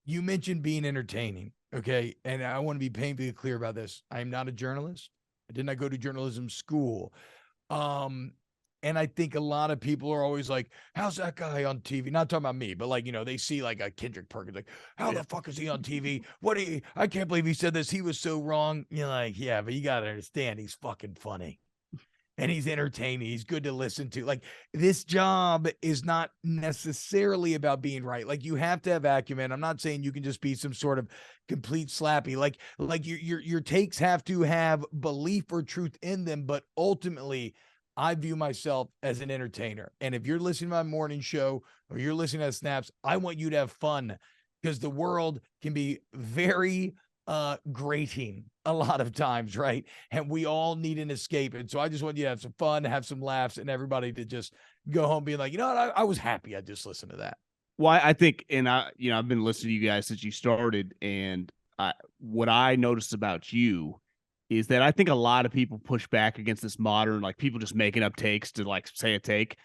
you mentioned being entertaining. Okay. And I want to be painfully clear about this. I am not a journalist. I did not go to journalism school. And I think a lot of people are always like, how's that guy on TV? Not talking about me, but like, they see like a Kendrick Perkins, like, how the fuck is he on TV? I can't believe he said this. He was so wrong. You're like, yeah, but you got to understand, he's fucking funny and he's entertaining. He's good to listen to. Like, this job is not necessarily about being right. Like, you have to have acumen. I'm not saying you can just be some sort of complete slappy. Like your takes have to have belief or truth in them, but ultimately, I view myself as an entertainer. And if you're listening to my morning show or you're listening to Snaps, I want you to have fun, because the world can be very grating a lot of times, right? And we all need an escape. And so I just want you to have some fun, have some laughs, and everybody to just go home being like, you know what, I was happy I just listened to that. Well, I think, and I've been listening to you guys since you started, and what I noticed about you is that I think a lot of people push back against this modern, like, people just making up takes to like say a take.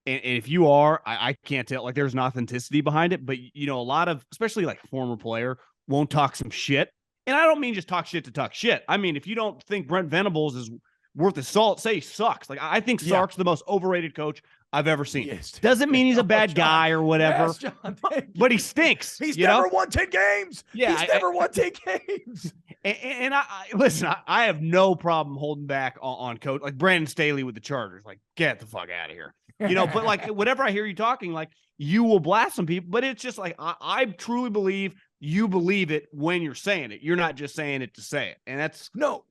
And if you are, I can't tell, like, there's an authenticity behind it, but a lot of, especially like former player, won't talk some shit. And I don't mean just talk shit to talk shit. I mean, if you don't think Brent Venables is worth his salt, say he sucks. Like, I think Sark's the most overrated coach I've ever seen. Yes. Doesn't mean he's a bad John. guy or whatever, Yes, John, but he stinks. He's never won 10 games. Yeah, he's never won 10 games. And I listen, I have no problem holding back on coach, like Brandon Staley with the Chargers. Like, get the fuck out of here. But like, whenever I hear you talking, like, you will blast some people, but it's just like, I truly believe you believe it when you're saying it. You're not just saying it to say it. And that's what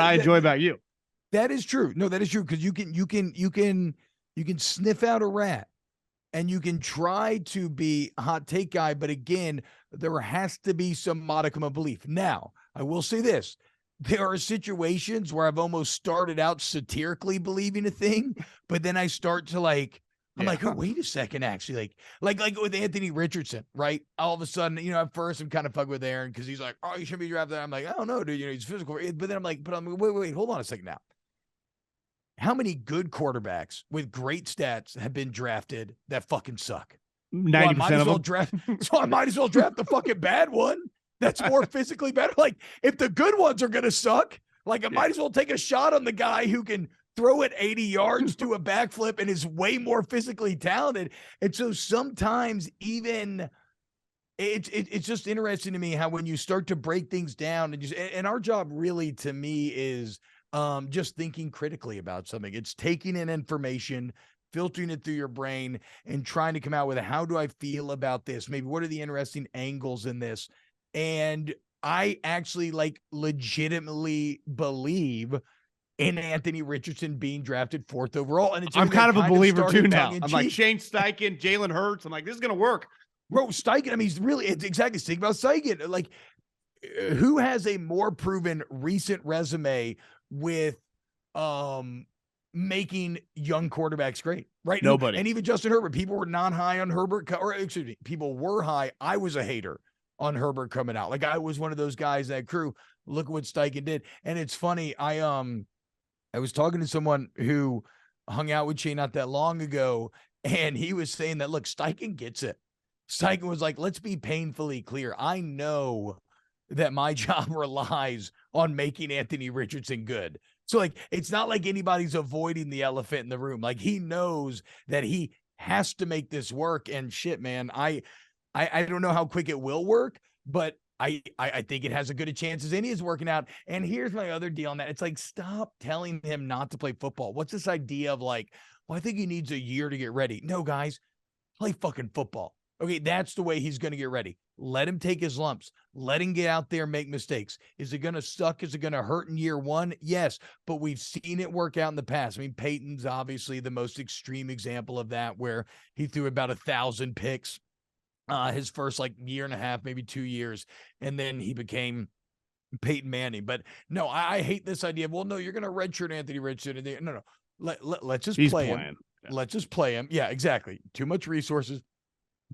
I enjoy about you. That is true. No, that is true. Cause you can sniff out a rat and you can try to be a hot take guy. But again, there has to be some modicum of belief. Now, I will say this. There are situations where I've almost started out satirically believing a thing, but then I start to like, I'm like, oh, wait a second, actually. Like with Anthony Richardson, right? All of a sudden, at first I'm kind of fucking with Aaron because he's like, oh, you shouldn't be drafted. I'm like, I don't know, dude. He's physical. But then I'm like, wait, hold on a second now. How many good quarterbacks with great stats have been drafted that fucking suck? 90% of them. So I might as well draft the fucking bad one that's more physically better. Like, if the good ones are going to suck, like, I might as well take a shot on the guy who can throw it 80 yards to a backflip and is way more physically talented. And so sometimes even it's just interesting to me how when you start to break things down and our job really to me is just thinking critically about something. It's taking in information, filtering it through your brain and trying to come out with how do I feel about this? Maybe what are the interesting angles in this? And I actually legitimately believe in Anthony Richardson being drafted 4th overall. And I'm kind of a believer too now. I'm like Shane Steichen, Jalen Hurts. I'm like, this is going to work. Bro, Steichen, I mean, it's exactly think about Steichen. Like, who has a more proven recent resume with making young quarterbacks great, right? Nobody. And even Justin Herbert, people were not high on Herbert, or excuse me, people were high. I was a hater on Herbert coming out. Like, I was one of those guys, that crew. Look at what Steichen did. And it's funny, I was talking to someone who hung out with Shane not that long ago, and he was saying that, look, Steichen gets it. Steichen was like, let's be painfully clear. I know that my job relies on making Anthony Richardson good. So, like, it's not like anybody's avoiding the elephant in the room. Like, he knows that he has to make this work. And shit, man, I don't know how quick it will work, but I think it has as good a chance as any is working out. And here's my other deal on that. It's like, stop telling him not to play football. What's this idea of like, well, I think he needs a year to get ready. No, guys, play fucking football. Okay, that's the way he's going to get ready. Let him take his lumps. Let him get out there and make mistakes. Is it going to suck? Is it going to hurt in year one? Yes, but we've seen it work out in the past. I mean, Peyton's obviously the most extreme example of that, where he threw about 1,000 picks his first year and a half, maybe 2 years, and then he became Peyton Manning. But no, I hate this idea of, well, no, you're going to redshirt Anthony Richardson. No. Let's just play him. Yeah. Let's just play him. Yeah, exactly. Too much resources.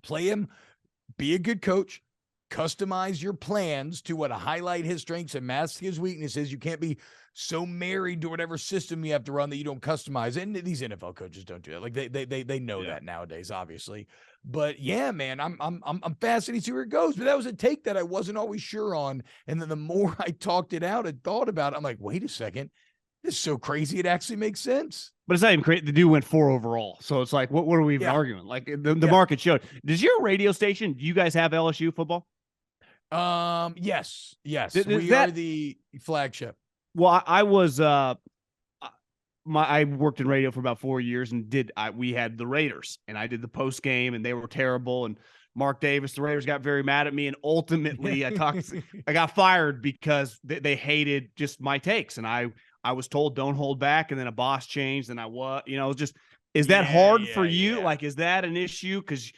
Play him. Be a good coach. Customize your plans to highlight his strengths and mask his weaknesses. You can't be so married to whatever system you have to run that you don't customize. And these NFL coaches don't do that. Like they know that nowadays, obviously. But yeah, man, I'm fascinated to see where it goes. But that was a take that I wasn't always sure on. And then the more I talked it out and thought about it, I'm like, wait a second, this is so crazy. It actually makes sense. But it's not even crazy. The dude went 4 overall. So it's like, what are we even arguing? Like the market showed. Does your radio station, do you guys have LSU football? Yes. We are the flagship. Well, I was, I worked in radio for about 4 years and we had the Raiders and I did the post game and they were terrible. And Mark Davis, the Raiders got very mad at me. And ultimately I got fired because they hated just my takes. And I was told, don't hold back. And then a boss changed and is that hard for you? Yeah. Like, is that an issue? Cause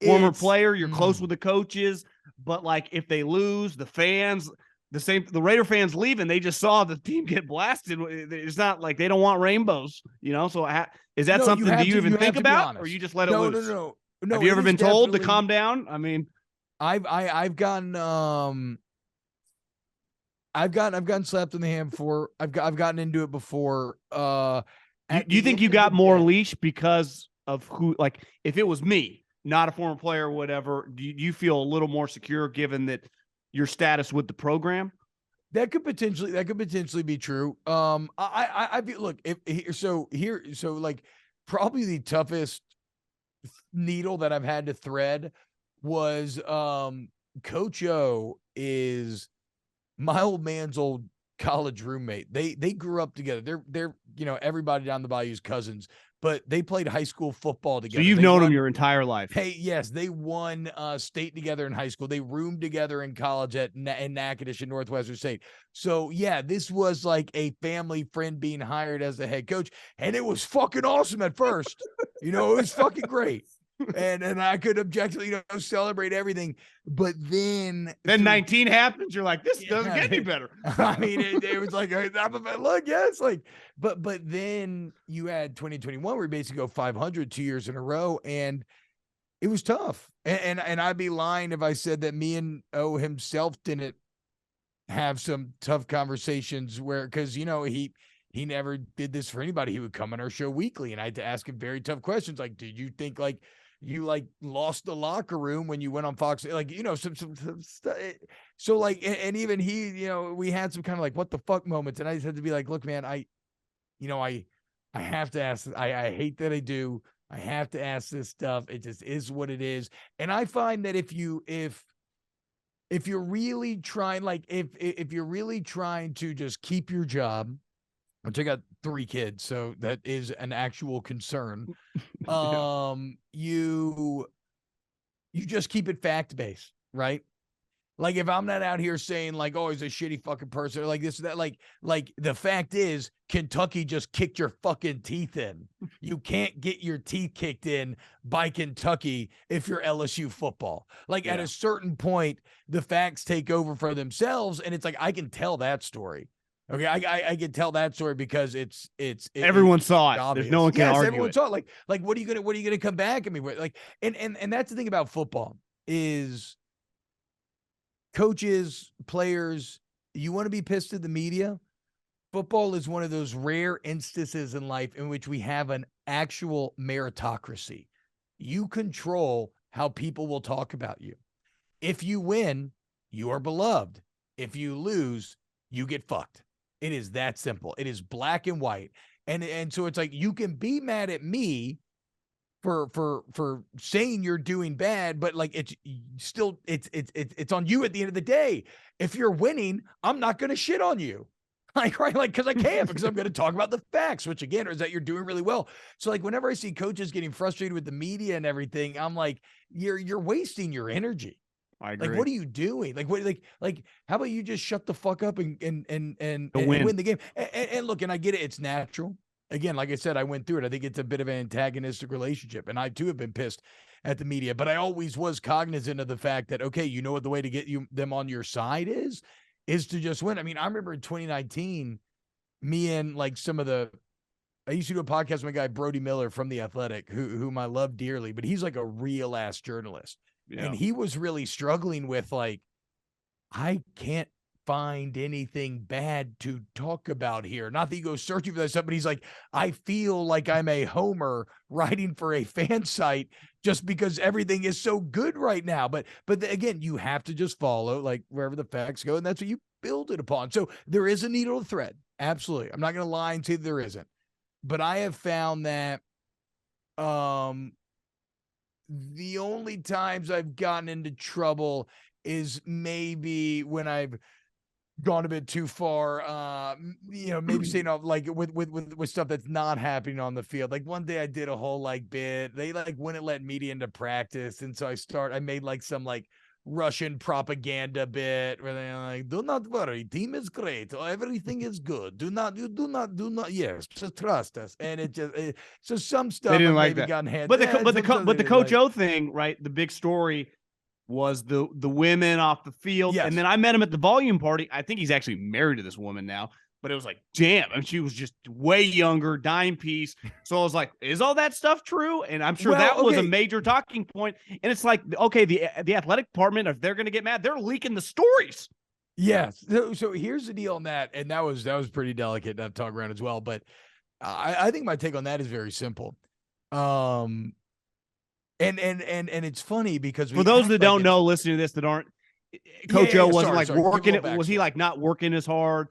former player, you're close with the coaches, but like, if they lose, the fans, the Raider fans leaving, they just saw the team get blasted. It's not like they don't want rainbows, So is that something do you even think about, or you just let it loose? No. Have you ever been told to calm down? I mean, I've gotten slapped in the hand before. I've gotten into it before. Do you think you got more leash because of who? Like, if it was me, not a former player or whatever, do you feel a little more secure given that your status with the program? That could potentially be true. I look, like probably the toughest needle that I've had to thread was Coach O is my old man's old college roommate. They grew up together. They're everybody down the bayou's cousins, but they played high school football together. So you've known them your entire life. Hey, yes, they won state together in high school. They roomed together in college in Natchitoches and Northwestern State. So yeah, this was like a family friend being hired as the head coach, and it was fucking awesome at first. It was fucking great. And I could objectively, celebrate everything, but then 19 happens. You're like, this doesn't get any better. I mean, it was like, look, yes, like, but then you had 2021 where we basically go 500 2 years in a row, and it was tough. And I'd be lying if I said that me and O himself didn't have some tough conversations because he never did this for anybody. He would come on our show weekly, and I had to ask him very tough questions like, did you think like you like lost the locker room when you went on Fox, like, some stuff. So like, and even he, we had some kind of like, what the fuck moments. And I just had to be like, look, man, I have to ask, I hate that I do. I have to ask this stuff. It just is what it is. And I find that if you're really trying, like if you're really trying to just keep your job, which I got 3 kids, so that is an actual concern. You just keep it fact-based, right? Like if I'm not out here saying like, oh, he's a shitty fucking person or like this or that, like the fact is Kentucky just kicked your fucking teeth in. You can't get your teeth kicked in by Kentucky if you're LSU football. Like at a certain point, the facts take over for themselves, and it's like I can tell that story. Okay, I can tell that story because it's everyone saw it. Obvious. There's no one can argue everyone it. saw it. Like what are you gonna come back at me with? Like and that's the thing about football is coaches, players, you want to be pissed at the media. Football is one of those rare instances in life in which we have an actual meritocracy. You control how people will talk about you. If you win, you are beloved. If you lose, you get fucked. It is that simple. It is black and white. And so it's like, you can be mad at me for saying you're doing bad, but like, it's still, it's on you at the end of the day. If you're winning, I'm not going to shit on you. Like, right. Like, cause I can't, because I'm going to talk about the facts, which again, is that you're doing really well. So like, whenever I see coaches getting frustrated with the media and everything, I'm like, you're wasting your energy. I agree. Like, what are you doing? Like, what, like, how about you just shut the fuck up and win the game? And look, and I get it. It's natural. Again, like I said, I went through it. I think it's a bit of an antagonistic relationship, and I too have been pissed at the media, but I always was cognizant of the fact that, okay, you know what the way to get them on your side is to just win. I mean, I remember in 2019, me and like I used to do a podcast with my guy, Brody Miller from The Athletic, whom I love dearly, but he's like a real ass journalist. Yeah. And he was really struggling with like, I can't find anything bad to talk about here. Not that he goes searching for that stuff, but he's like, I feel like I'm a homer writing for a fan site just because everything is so good right now. But again, you have to just follow like wherever the facts go, and that's what you build it upon. So there is a needle to thread. Absolutely. I'm not going to lie and say there isn't, but I have found that, the only times I've gotten into trouble is maybe when I've gone a bit too far, maybe saying off like with stuff that's not happening on the field. Like one day I did a whole like bit, they like wouldn't let media into practice. And so I made like some like Russian propaganda bit where they're like, do not worry, team is great, everything is good, do not yes, just trust us. And it just so some stuff they didn't like that. But the Coach O thing, right? The big story was the women off the field. Yes. And then I met him at the volume party. I think he's actually married to this woman now, but it was like, damn. I mean, she was just way younger, dime piece. So I was like, is all that stuff true? And I'm sure was a major talking point. And it's like, okay, the athletic department, if they're going to get mad, they're leaking the stories. Yes. So here's the deal on that. And that was pretty delicate to talk around as well. But I think my take on that is very simple. And it's funny because for those that don't know, listening to this, that aren't Coach O wasn't sorry, working it. Was he like not working as hard?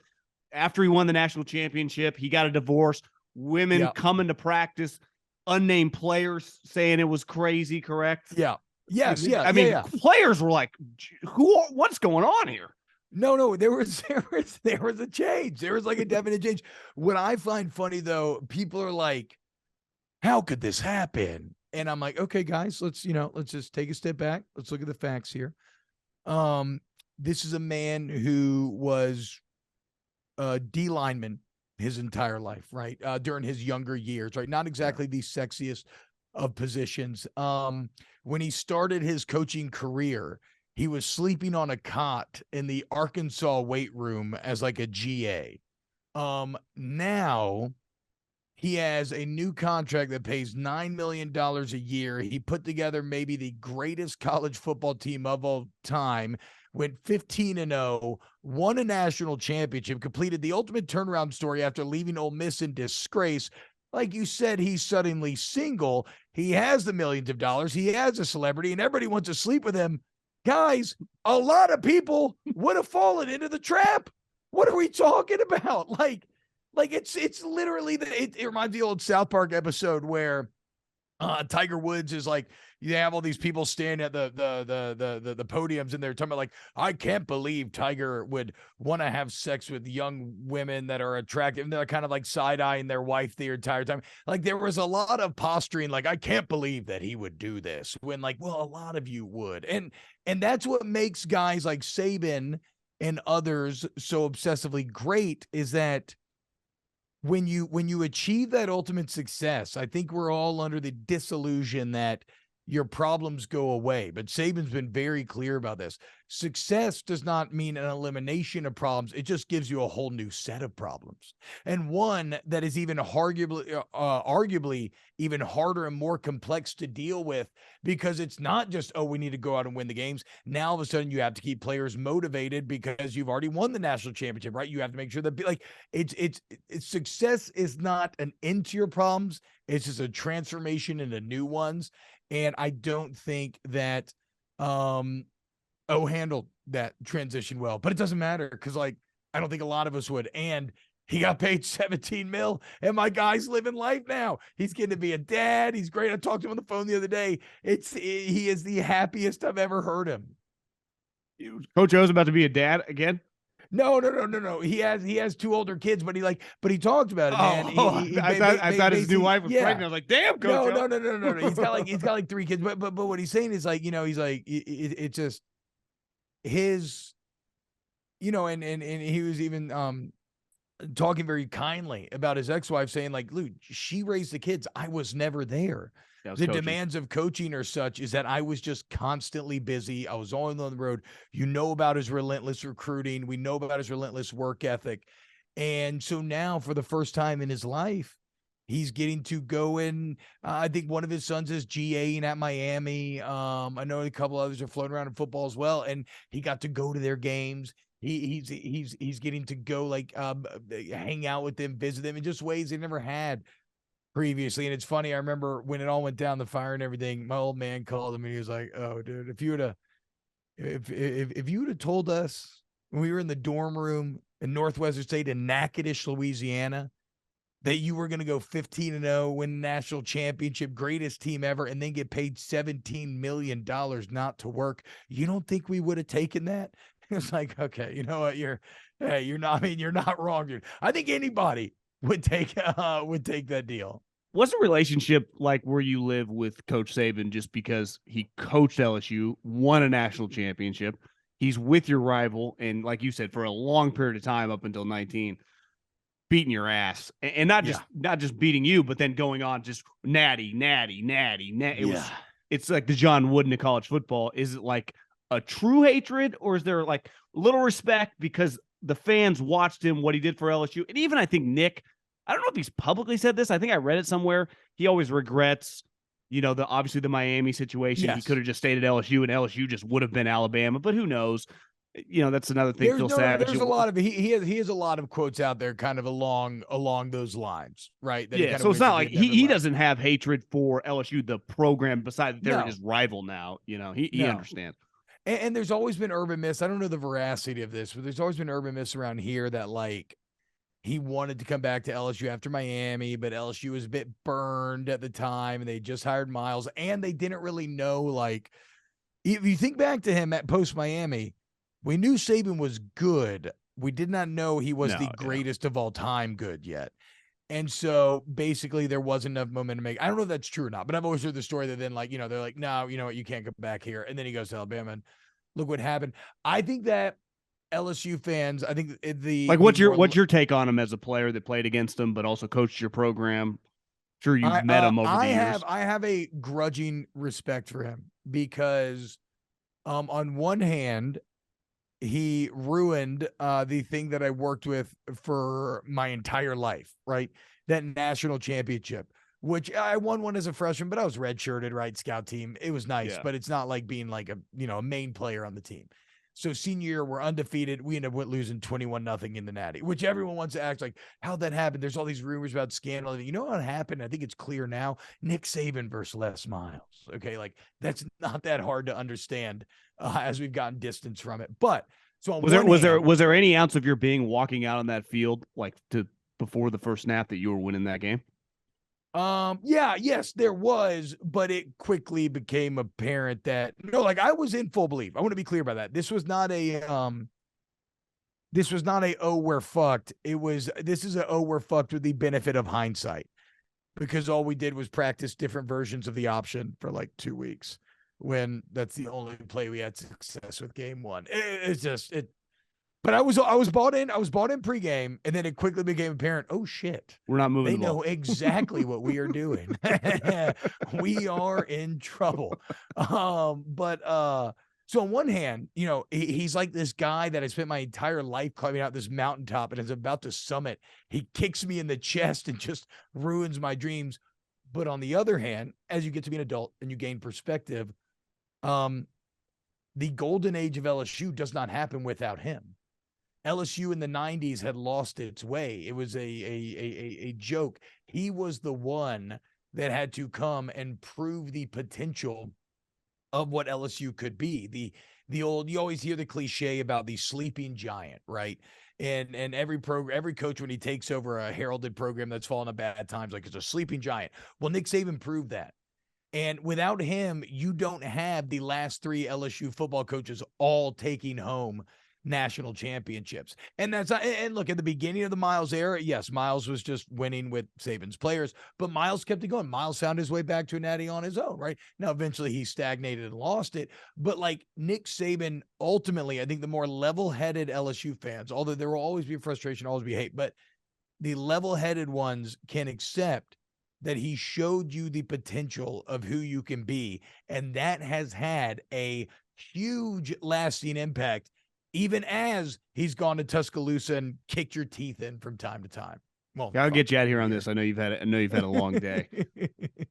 After he won the national championship, he got a divorce. Women coming to practice, unnamed players saying it was crazy, correct? Yeah. Yes. Yeah. I mean, players were like, what's going on here? No, there was a change. There was like a definite change. What I find funny though, people are like, how could this happen? And I'm like, okay, guys, let's just take a step back. Let's look at the facts here. This is a man who was a D lineman his entire life, right? During his younger years, right? Not exactly the sexiest of positions. When he started his coaching career, he was sleeping on a cot in the Arkansas weight room as like a GA. Now he has a new contract that pays $9 million a year. He put together maybe the greatest college football team of all time, went 15-0, won a national championship, completed the ultimate turnaround story after leaving Ole Miss in disgrace. Like you said, he's suddenly single. He has the millions of dollars. He has a celebrity, and everybody wants to sleep with him. Guys, a lot of people would have fallen into the trap. What are we talking about? Like it's literally it reminds me of the old South Park episode where Tiger Woods is like, you have all these people standing at the podiums and they're talking about like, I can't believe Tiger would want to have sex with young women that are attractive. And they're kind of like side-eyeing their wife the entire time. Like there was a lot of posturing, like, I can't believe that he would do this, when like, well, a lot of you would. And that's what makes guys like Saban and others so obsessively great, is that when you achieve that ultimate success, I think we're all under the disillusion that your problems go away. But Saban's been very clear about this. Success does not mean an elimination of problems. It just gives you a whole new set of problems. And one that is even arguably even harder and more complex to deal with, because it's not just, oh, we need to go out and win the games. Now, all of a sudden, you have to keep players motivated because you've already won the national championship, right? You have to make sure that, like, it's success is not an end to your problems. It's just a transformation into new ones. And I don't think that handled that transition well, but it doesn't matter, because like I don't think a lot of us would. And he got paid 17 mil, and my guy's living life now. He's getting to be a dad. He's great. I talked to him on the phone the other day. He is the happiest I've ever heard him. Coach O's about to be a dad again? No. He has two older kids, but he talked about it, man. I thought his new wife was pregnant. I was like, damn, Coach. No. He's got like three kids, but what he's saying is like, he's like, it's just his, and he was even talking very kindly about his ex-wife, saying like, Luke, she raised the kids. I was never there. The demands of coaching are such is that I was just constantly busy. I was always on the road. About his relentless recruiting. We know about his relentless work ethic. And so now, for the first time in his life, he's getting to go in. I think one of his sons is GAing at Miami. I know a couple others are floating around in football as well. And he got to go to their games. He's getting to go hang out with them, visit them in just ways they never had previously. And it's funny, I remember when it all went down the fire and everything, my old man called him and he was like, oh dude, if you would have told us when we were in the dorm room in Northwestern State in Natchitoches, Louisiana, that you were going to go 15-0, win the national championship, greatest team ever, and then get paid $17 million not to work, you don't think we would have taken that? It's like, okay, you know what, you're not wrong, dude. I think anybody would take that deal. What's the relationship like where you live with Coach Saban, just because he coached LSU, won a national championship? He's with your rival, and like you said, for a long period of time up until 19, beating your ass, and not just beating you, but then going on just natty. It's like the John Wooden of college football. Is it like a true hatred, or is there like little respect because the fans watched him, what he did for LSU? And even I think Nick, I don't know if he's publicly said this. I think I read it somewhere. He always regrets, obviously the Miami situation. Yes. He could have just stayed at LSU and LSU just would have been Alabama, but who knows? That's another thing. Phil Savage. There's a lot of he has a lot of quotes out there kind of along those lines, right? So it's not like he doesn't have hatred for LSU, the program, besides they're his rival now. He understands. And there's always been urban myths. I don't know the veracity of this, but there's always been urban myths around here that like he wanted to come back to LSU after Miami, but LSU was a bit burned at the time and they just hired Miles and they didn't really know, like, if you think back to him at post Miami, we knew Saban was good. We did not know he was the greatest of all time good yet. And so basically there wasn't enough momentum to make. I don't know if that's true or not, but I've always heard the story that then, like, you know, they're like, no, you know what, you can't come back here. And then he goes to Alabama and look what happened. I think that LSU fans, I think what's your take on him as a player that played against him, but also coached your program? Sure, you've met him over the years. I have a grudging respect for him because on one hand, he ruined the thing that I worked with for my entire life, right? That national championship, which I won one as a freshman, but I was redshirted, right? Scout team. It was nice, but it's not like being like a main player on the team. So senior year, we're undefeated. We ended up losing 21-0 in the Natty, which everyone wants to act like, how'd that happen? There's all these rumors about scandal. You know what happened? I think it's clear now. Nick Saban versus Les Miles. Okay, like that's not that hard to understand as we've gotten distance from it. But so was there any ounce of your being walking out on that field like before the first snap that you were winning that game? Yes, there was, but it quickly became apparent that like I was in full belief. I want to be clear about that. This was not a oh, we're fucked. This is a oh, we're fucked with the benefit of hindsight. Because all we did was practice different versions of the option for like 2 weeks when that's the only play we had success with game one. But I was bought in. I was bought in pregame, and then it quickly became apparent. Oh shit, we're not moving. They know exactly what we are doing. We are in trouble. So on one hand, you know, he's like this guy that I spent my entire life climbing out this mountaintop and is about to summit. He kicks me in the chest and just ruins my dreams. But on the other hand, as you get to be an adult and you gain perspective, the golden age of LSU does not happen without him. LSU in the 90s had lost its way. It was a joke. He was the one that had to come and prove the potential of what LSU could be. The old, you always hear the cliche about the sleeping giant, right? And every coach, when he takes over a heralded program that's fallen on bad times, like it's a sleeping giant. Well, Nick Saban proved that. And without him, you don't have the last three LSU football coaches all taking home national championships. And look, at the beginning of the Miles era, yes, Miles was just winning with Saban's players, but Miles kept it going. Miles found his way back to a natty on his own, right? Now, eventually he stagnated and lost it. But like Nick Saban, ultimately, I think the more level-headed LSU fans, although there will always be frustration, always be hate, but the level-headed ones can accept that he showed you the potential of who you can be. And that has had a huge lasting impact, even as he's gone to Tuscaloosa and kicked your teeth in from time to time. Well, I'll get you out here on this. I know you've had a long day.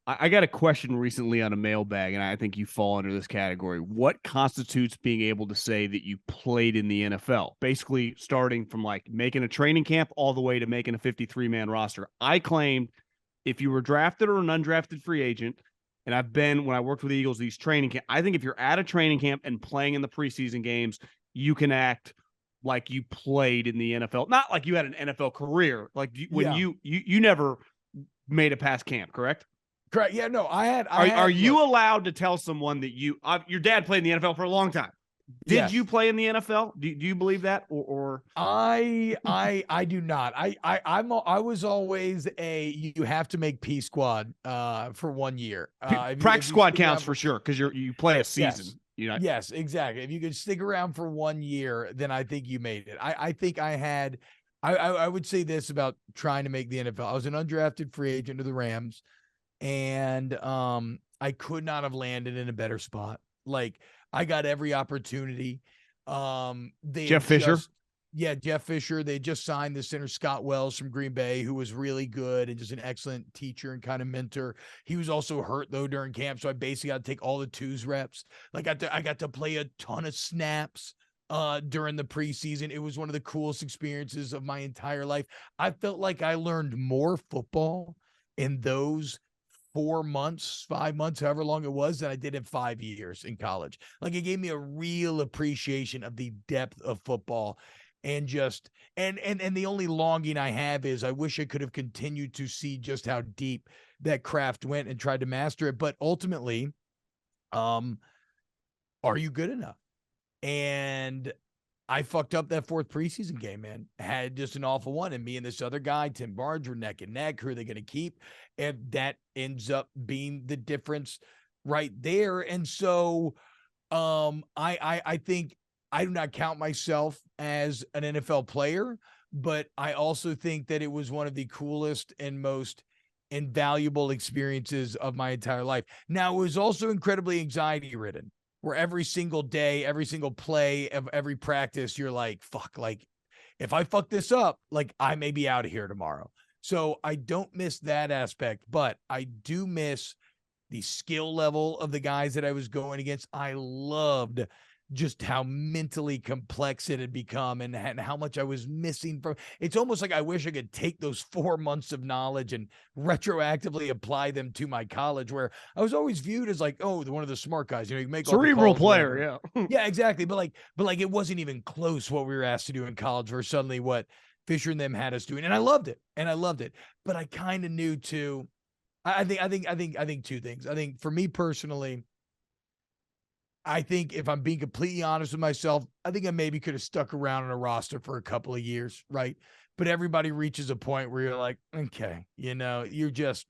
I got a question recently on a mailbag, and I think you fall under this category. What constitutes being able to say that you played in the NFL? Basically, starting from like making a training camp all the way to making a 53-man roster. I claimed if you were drafted or an undrafted free agent, and I've been, when I worked with the Eagles, these training camp, I think if you're at a training camp and playing in the preseason games, you can act like you played in the NFL, not like you had an NFL career. Like you never made a past camp, correct? Correct. Yeah, no, Are you allowed to tell someone that your dad peyed in the NFL for a long time? Did you play in the NFL? Do you believe that? Or I do not. I was always you have to make P squad for 1 year. Practice squad counts for sure because you play a season. Yes. Yes, exactly. If you could stick around for 1 year, then I think you made it. I think I would say this about trying to make the NFL. I was an undrafted free agent to the Rams, and I could not have landed in a better spot. Like, I got every opportunity. Jeff Fisher. Jeff Fisher. They just signed the center Scott Wells from Green Bay, who was really good and just an excellent teacher and kind of mentor. He was also hurt though during camp, so I basically got to take all the twos reps. Like I got to play a ton of snaps during the preseason. It was one of the coolest experiences of my entire life. I felt like I learned more football in those 4 months, 5 months, however long it was, than I did in 5 years in college. Like, it gave me a real appreciation of the depth of football. And just and the only longing I have is I wish I could have continued to see just how deep that craft went and tried to master it. But ultimately, are you good enough? And I fucked up that 4th preseason game, man. Had just an awful one. And me and this other guy, Tim Barnes, were neck and neck. Who are they going to keep? And that ends up being the difference right there. And so I think I do not count myself as an NFL player, but I also think that it was one of the coolest and most invaluable experiences of my entire life. Now, it was also incredibly anxiety ridden, where every single day, every single play of every practice, you're like, fuck, like, if I fuck this up, like, I may be out of here tomorrow. So I don't miss that aspect, but I do miss the skill level of the guys that I was going against. I loved just how mentally complex it had become and how much I was missing from. It's almost like I wish I could take those 4 months of knowledge and retroactively apply them to my college, where I was always viewed as like, oh, one of the smart guys, you know, you make all the Cerebral calls, player. Yeah. yeah, exactly. But like it wasn't even close what we were asked to do in college versus suddenly what Fisher and them had us doing. And I loved it. But I kind of knew too. I think 2 things. I think for me personally, I think if I'm being completely honest with myself, I think I maybe could have stuck around on a roster for a couple of years, right? But everybody reaches a point where you're like, okay, you know, you're just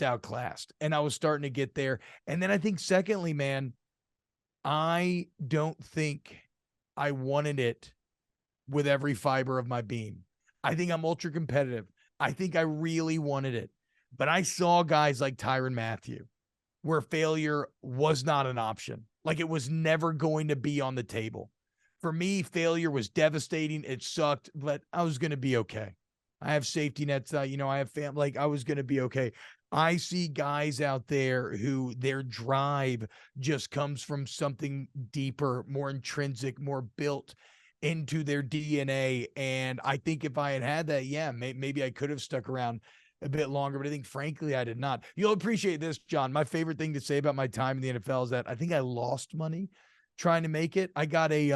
outclassed. And I was starting to get there. And then I think secondly, man, I don't think I wanted it with every fiber of my being. I think I'm ultra competitive. I think I really wanted it. But I saw guys like Tyrann Mathieu, where failure was not an option. Like, it was never going to be on the table. For me, failure was devastating. It sucked, but I was going to be okay. I have safety nets. I have family. Like, I was going to be okay. I see guys out there who their drive just comes from something deeper, more intrinsic, more built into their DNA. And I think if I had that, yeah, maybe I could have stuck around a bit longer, but I think frankly I did not. You'll appreciate this, John. My favorite thing to say about my time in the NFL is that I think I lost money trying to make it. I got a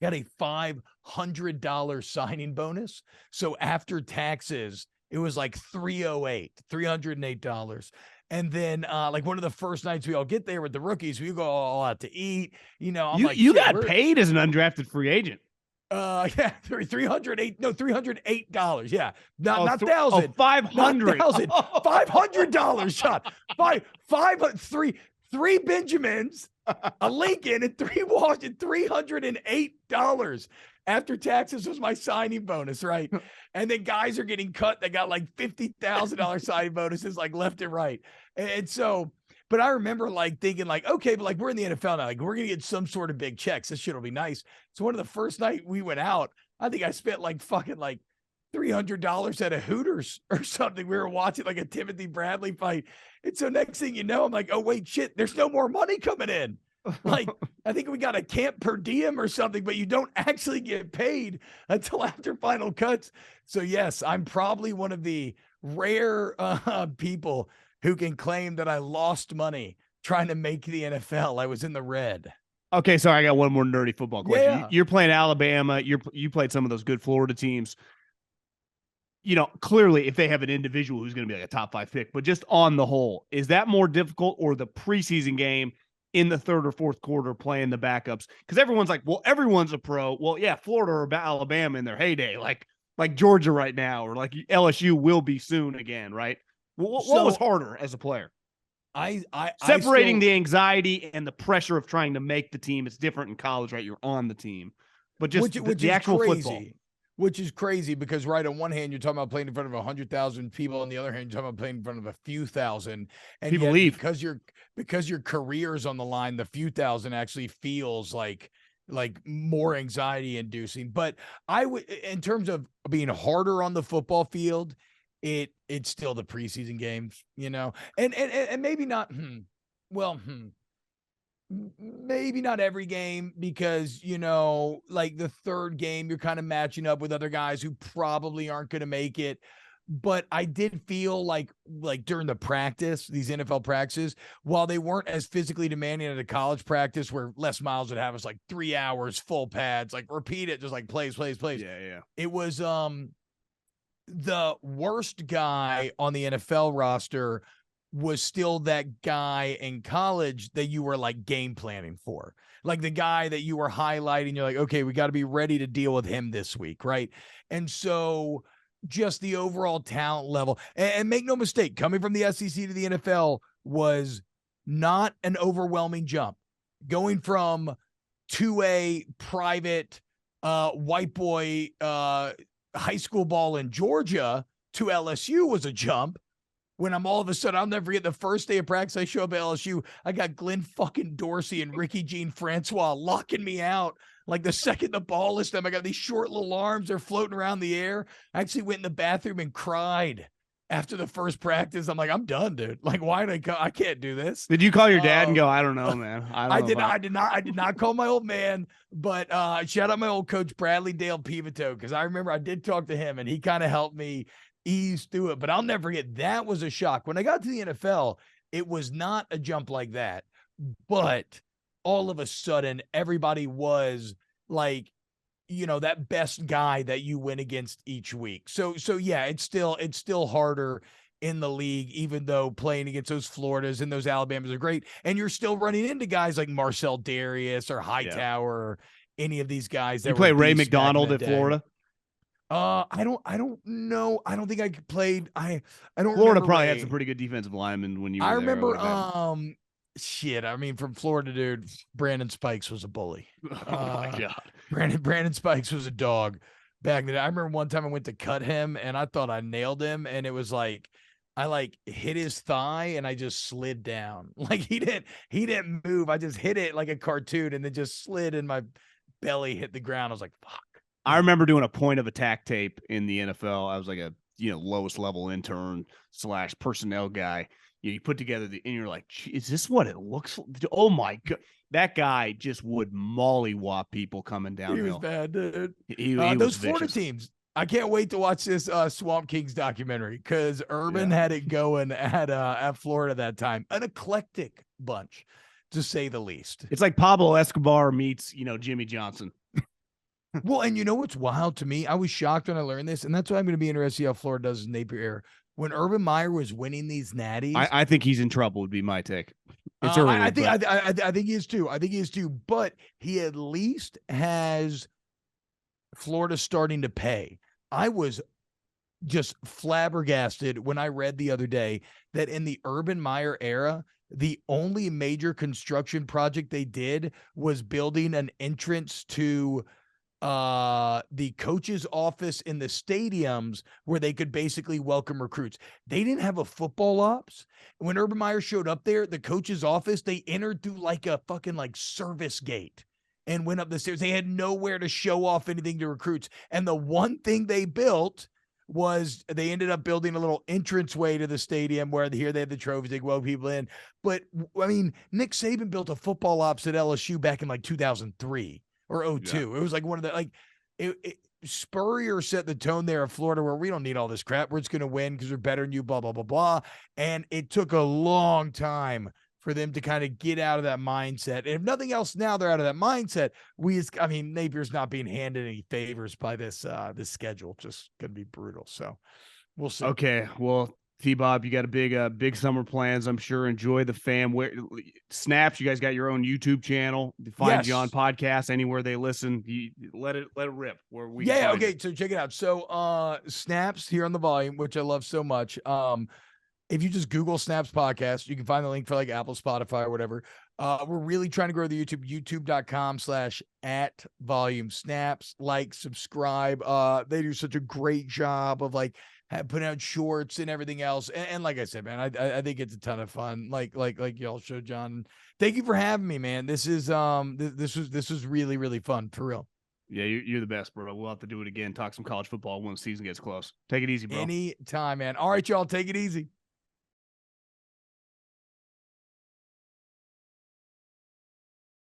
$500 signing bonus. So after taxes, it was like $308. And then like one of the first nights we all get there with the rookies, we go all out to eat. You know, I'm you got paid as an undrafted free agent. Yeah, $308. Yeah, not thousand. 500. $500 shot. Three Benjamins, a Lincoln, and 3 Washington. $308 after taxes was my signing bonus, right? And then guys are getting cut. They got like $50,000 signing bonuses, like left and right. And so, but I remember like thinking like, okay, but like we're in the NFL now, like we're gonna get some sort of big checks. This shit will be nice. So one of the first night we went out, I think I spent like fucking like $300 at a Hooters or something. We were watching like a Timothy Bradley fight. And so next thing you know, I'm like, oh wait, shit, there's no more money coming in. Like, I think we got a camp per diem or something, but you don't actually get paid until after final cuts. So yes, I'm probably one of the rare people who can claim that I lost money trying to make the NFL. I was in the red. Okay, so I got one more nerdy football question. Yeah. You're playing Alabama. You played some of those good Florida teams. You know, clearly, if they have an individual who's going to be like a top 5 pick, but just on the whole, is that more difficult, or the preseason game in the 3rd or 4th quarter playing the backups? Because everyone's like, well, everyone's a pro. Well, yeah, Florida or Alabama in their heyday, like Georgia right now, or like LSU will be soon again, right? What was harder as a player? Separating the anxiety and the pressure of trying to make the team. It's different in college, right? You're on the team, but just the actual football. Which is crazy because, right, on one hand, you're talking about playing in front of 100,000 people. On the other hand, you're talking about playing in front of a few thousand. And people leave because your career is on the line. The few thousand actually feels like more anxiety inducing. But I would, in terms of being harder on the football field, it's still the preseason games, you know, and maybe not. Maybe not every game, because, you know, like the 3rd game, you're kind of matching up with other guys who probably aren't going to make it. But I did feel like during the practice, these NFL practices, while they weren't as physically demanding at a college practice where Les Miles would have us like 3 hours, full pads, like repeat it, just like plays. Yeah. It was the worst guy on the NFL roster was still that guy in college that you were like game planning for. Like the guy that you were highlighting, you're like, okay, we got to be ready to deal with him this week, right? And so just the overall talent level, and make no mistake, coming from the SEC to the NFL was not an overwhelming jump. Going from 2A private white boy high school ball in Georgia to LSU was a jump. When I'm all of a sudden, I'll never forget the first day of practice, I show up at LSU, I got Glenn fucking Dorsey and Ricky Jean Francois locking me out. Like the second the ball is them, I got these short little arms, they're floating around the air. I actually went in the bathroom and cried after the first practice. I'm like, I'm done, dude. Like, why did I go? I can't do this. Did you call your dad and go, I don't know, man? I did not call my old man, but shout out my old coach, Bradley Dale Pivoto, because I remember I did talk to him and he kind of helped me ease through it. But I'll never forget, that was a shock. When I got to the NFL, it was not a jump like that, but all of a sudden everybody was like, you know, that best guy that you win against each week. So yeah, it's still harder in the league, even though playing against those Floridas and those Alabamas are great. And you're still running into guys like Marcel Darius or Hightower or any of these guys that you play were Ray beasts back in McDonald the at day. Florida. I don't know. I don't think I played. I don't. Florida remember probably Ray. had some pretty good defensive linemen when you were I there. remember. Shit. I mean, from Florida, dude, Brandon Spikes was a bully. Oh my God. Brandon Spikes was a dog back then. I remember one time I went to cut him and I thought I nailed him, and it was like I like hit his thigh and I just slid down. Like he didn't move. I just hit it like a cartoon and then just slid and my belly hit the ground. I was like, fuck. I remember doing a point of attack tape in the NFL. I was like a lowest level intern / personnel guy. You put together and you're like, is this what it looks like? Oh my God. That guy just would mollywop people coming downhill. He was bad, dude. He Those was Florida vicious. teams. I can't wait to watch this Swamp Kings documentary because Urban had it going at Florida that time. An eclectic bunch, to say the least. It's like Pablo Escobar meets, Jimmy Johnson. Well, and you know what's wild to me? I was shocked when I learned this, and that's why I'm going to be interested to see how Florida does in Napier era. When Urban Meyer was winning these natties, I think he's in trouble would be my take. It's early, I think he is too. I think he is too. But he at least has Florida starting to pay. I was just flabbergasted when I read the other day that in the Urban Meyer era, the only major construction project they did was building an entrance to the coach's office in the stadiums where they could basically welcome recruits. They didn't have a football ops. When Urban Meyer showed up there, the coach's office, they entered through like a fucking like service gate and went up the stairs. They had nowhere to show off anything to recruits. And the one thing they built was they ended up building a little entranceway to the stadium where here they had the trophies, they woke people in. But I mean, Nick Saban built a football ops at LSU back in like 2003. Or 02. Yeah. It was like one of the Spurrier set the tone there in Florida where we don't need all this crap. We're just going to win because we're better than you, blah, blah, blah, blah. And it took a long time for them to kind of get out of that mindset. And if nothing else, now they're out of that mindset. Napier's not being handed any favors by this schedule. Just going to be brutal. So we'll see. Okay. Well, T-Bob, you got a big summer plans, I'm sure. Enjoy the fam. Snaps, you guys got your own YouTube channel. Find you on podcasts anywhere they listen. You let it rip. Where we okay. So check it out. So Snaps here on the volume, which I love so much. If you just Google Snaps podcast, you can find the link for like Apple, Spotify, or whatever. We're really trying to grow the youtube.com/@volume snaps. Like, subscribe. They do such a great job of like putting out shorts and everything else. And like I said, man, I think it's a ton of fun. Like y'all showed, John. Thank you for having me, man. This is this was really, really fun for real. Yeah, you're the best, bro. We'll have to do it again. Talk some college football when the season gets close. Take it easy, bro. Anytime, man. All right, y'all, take it easy.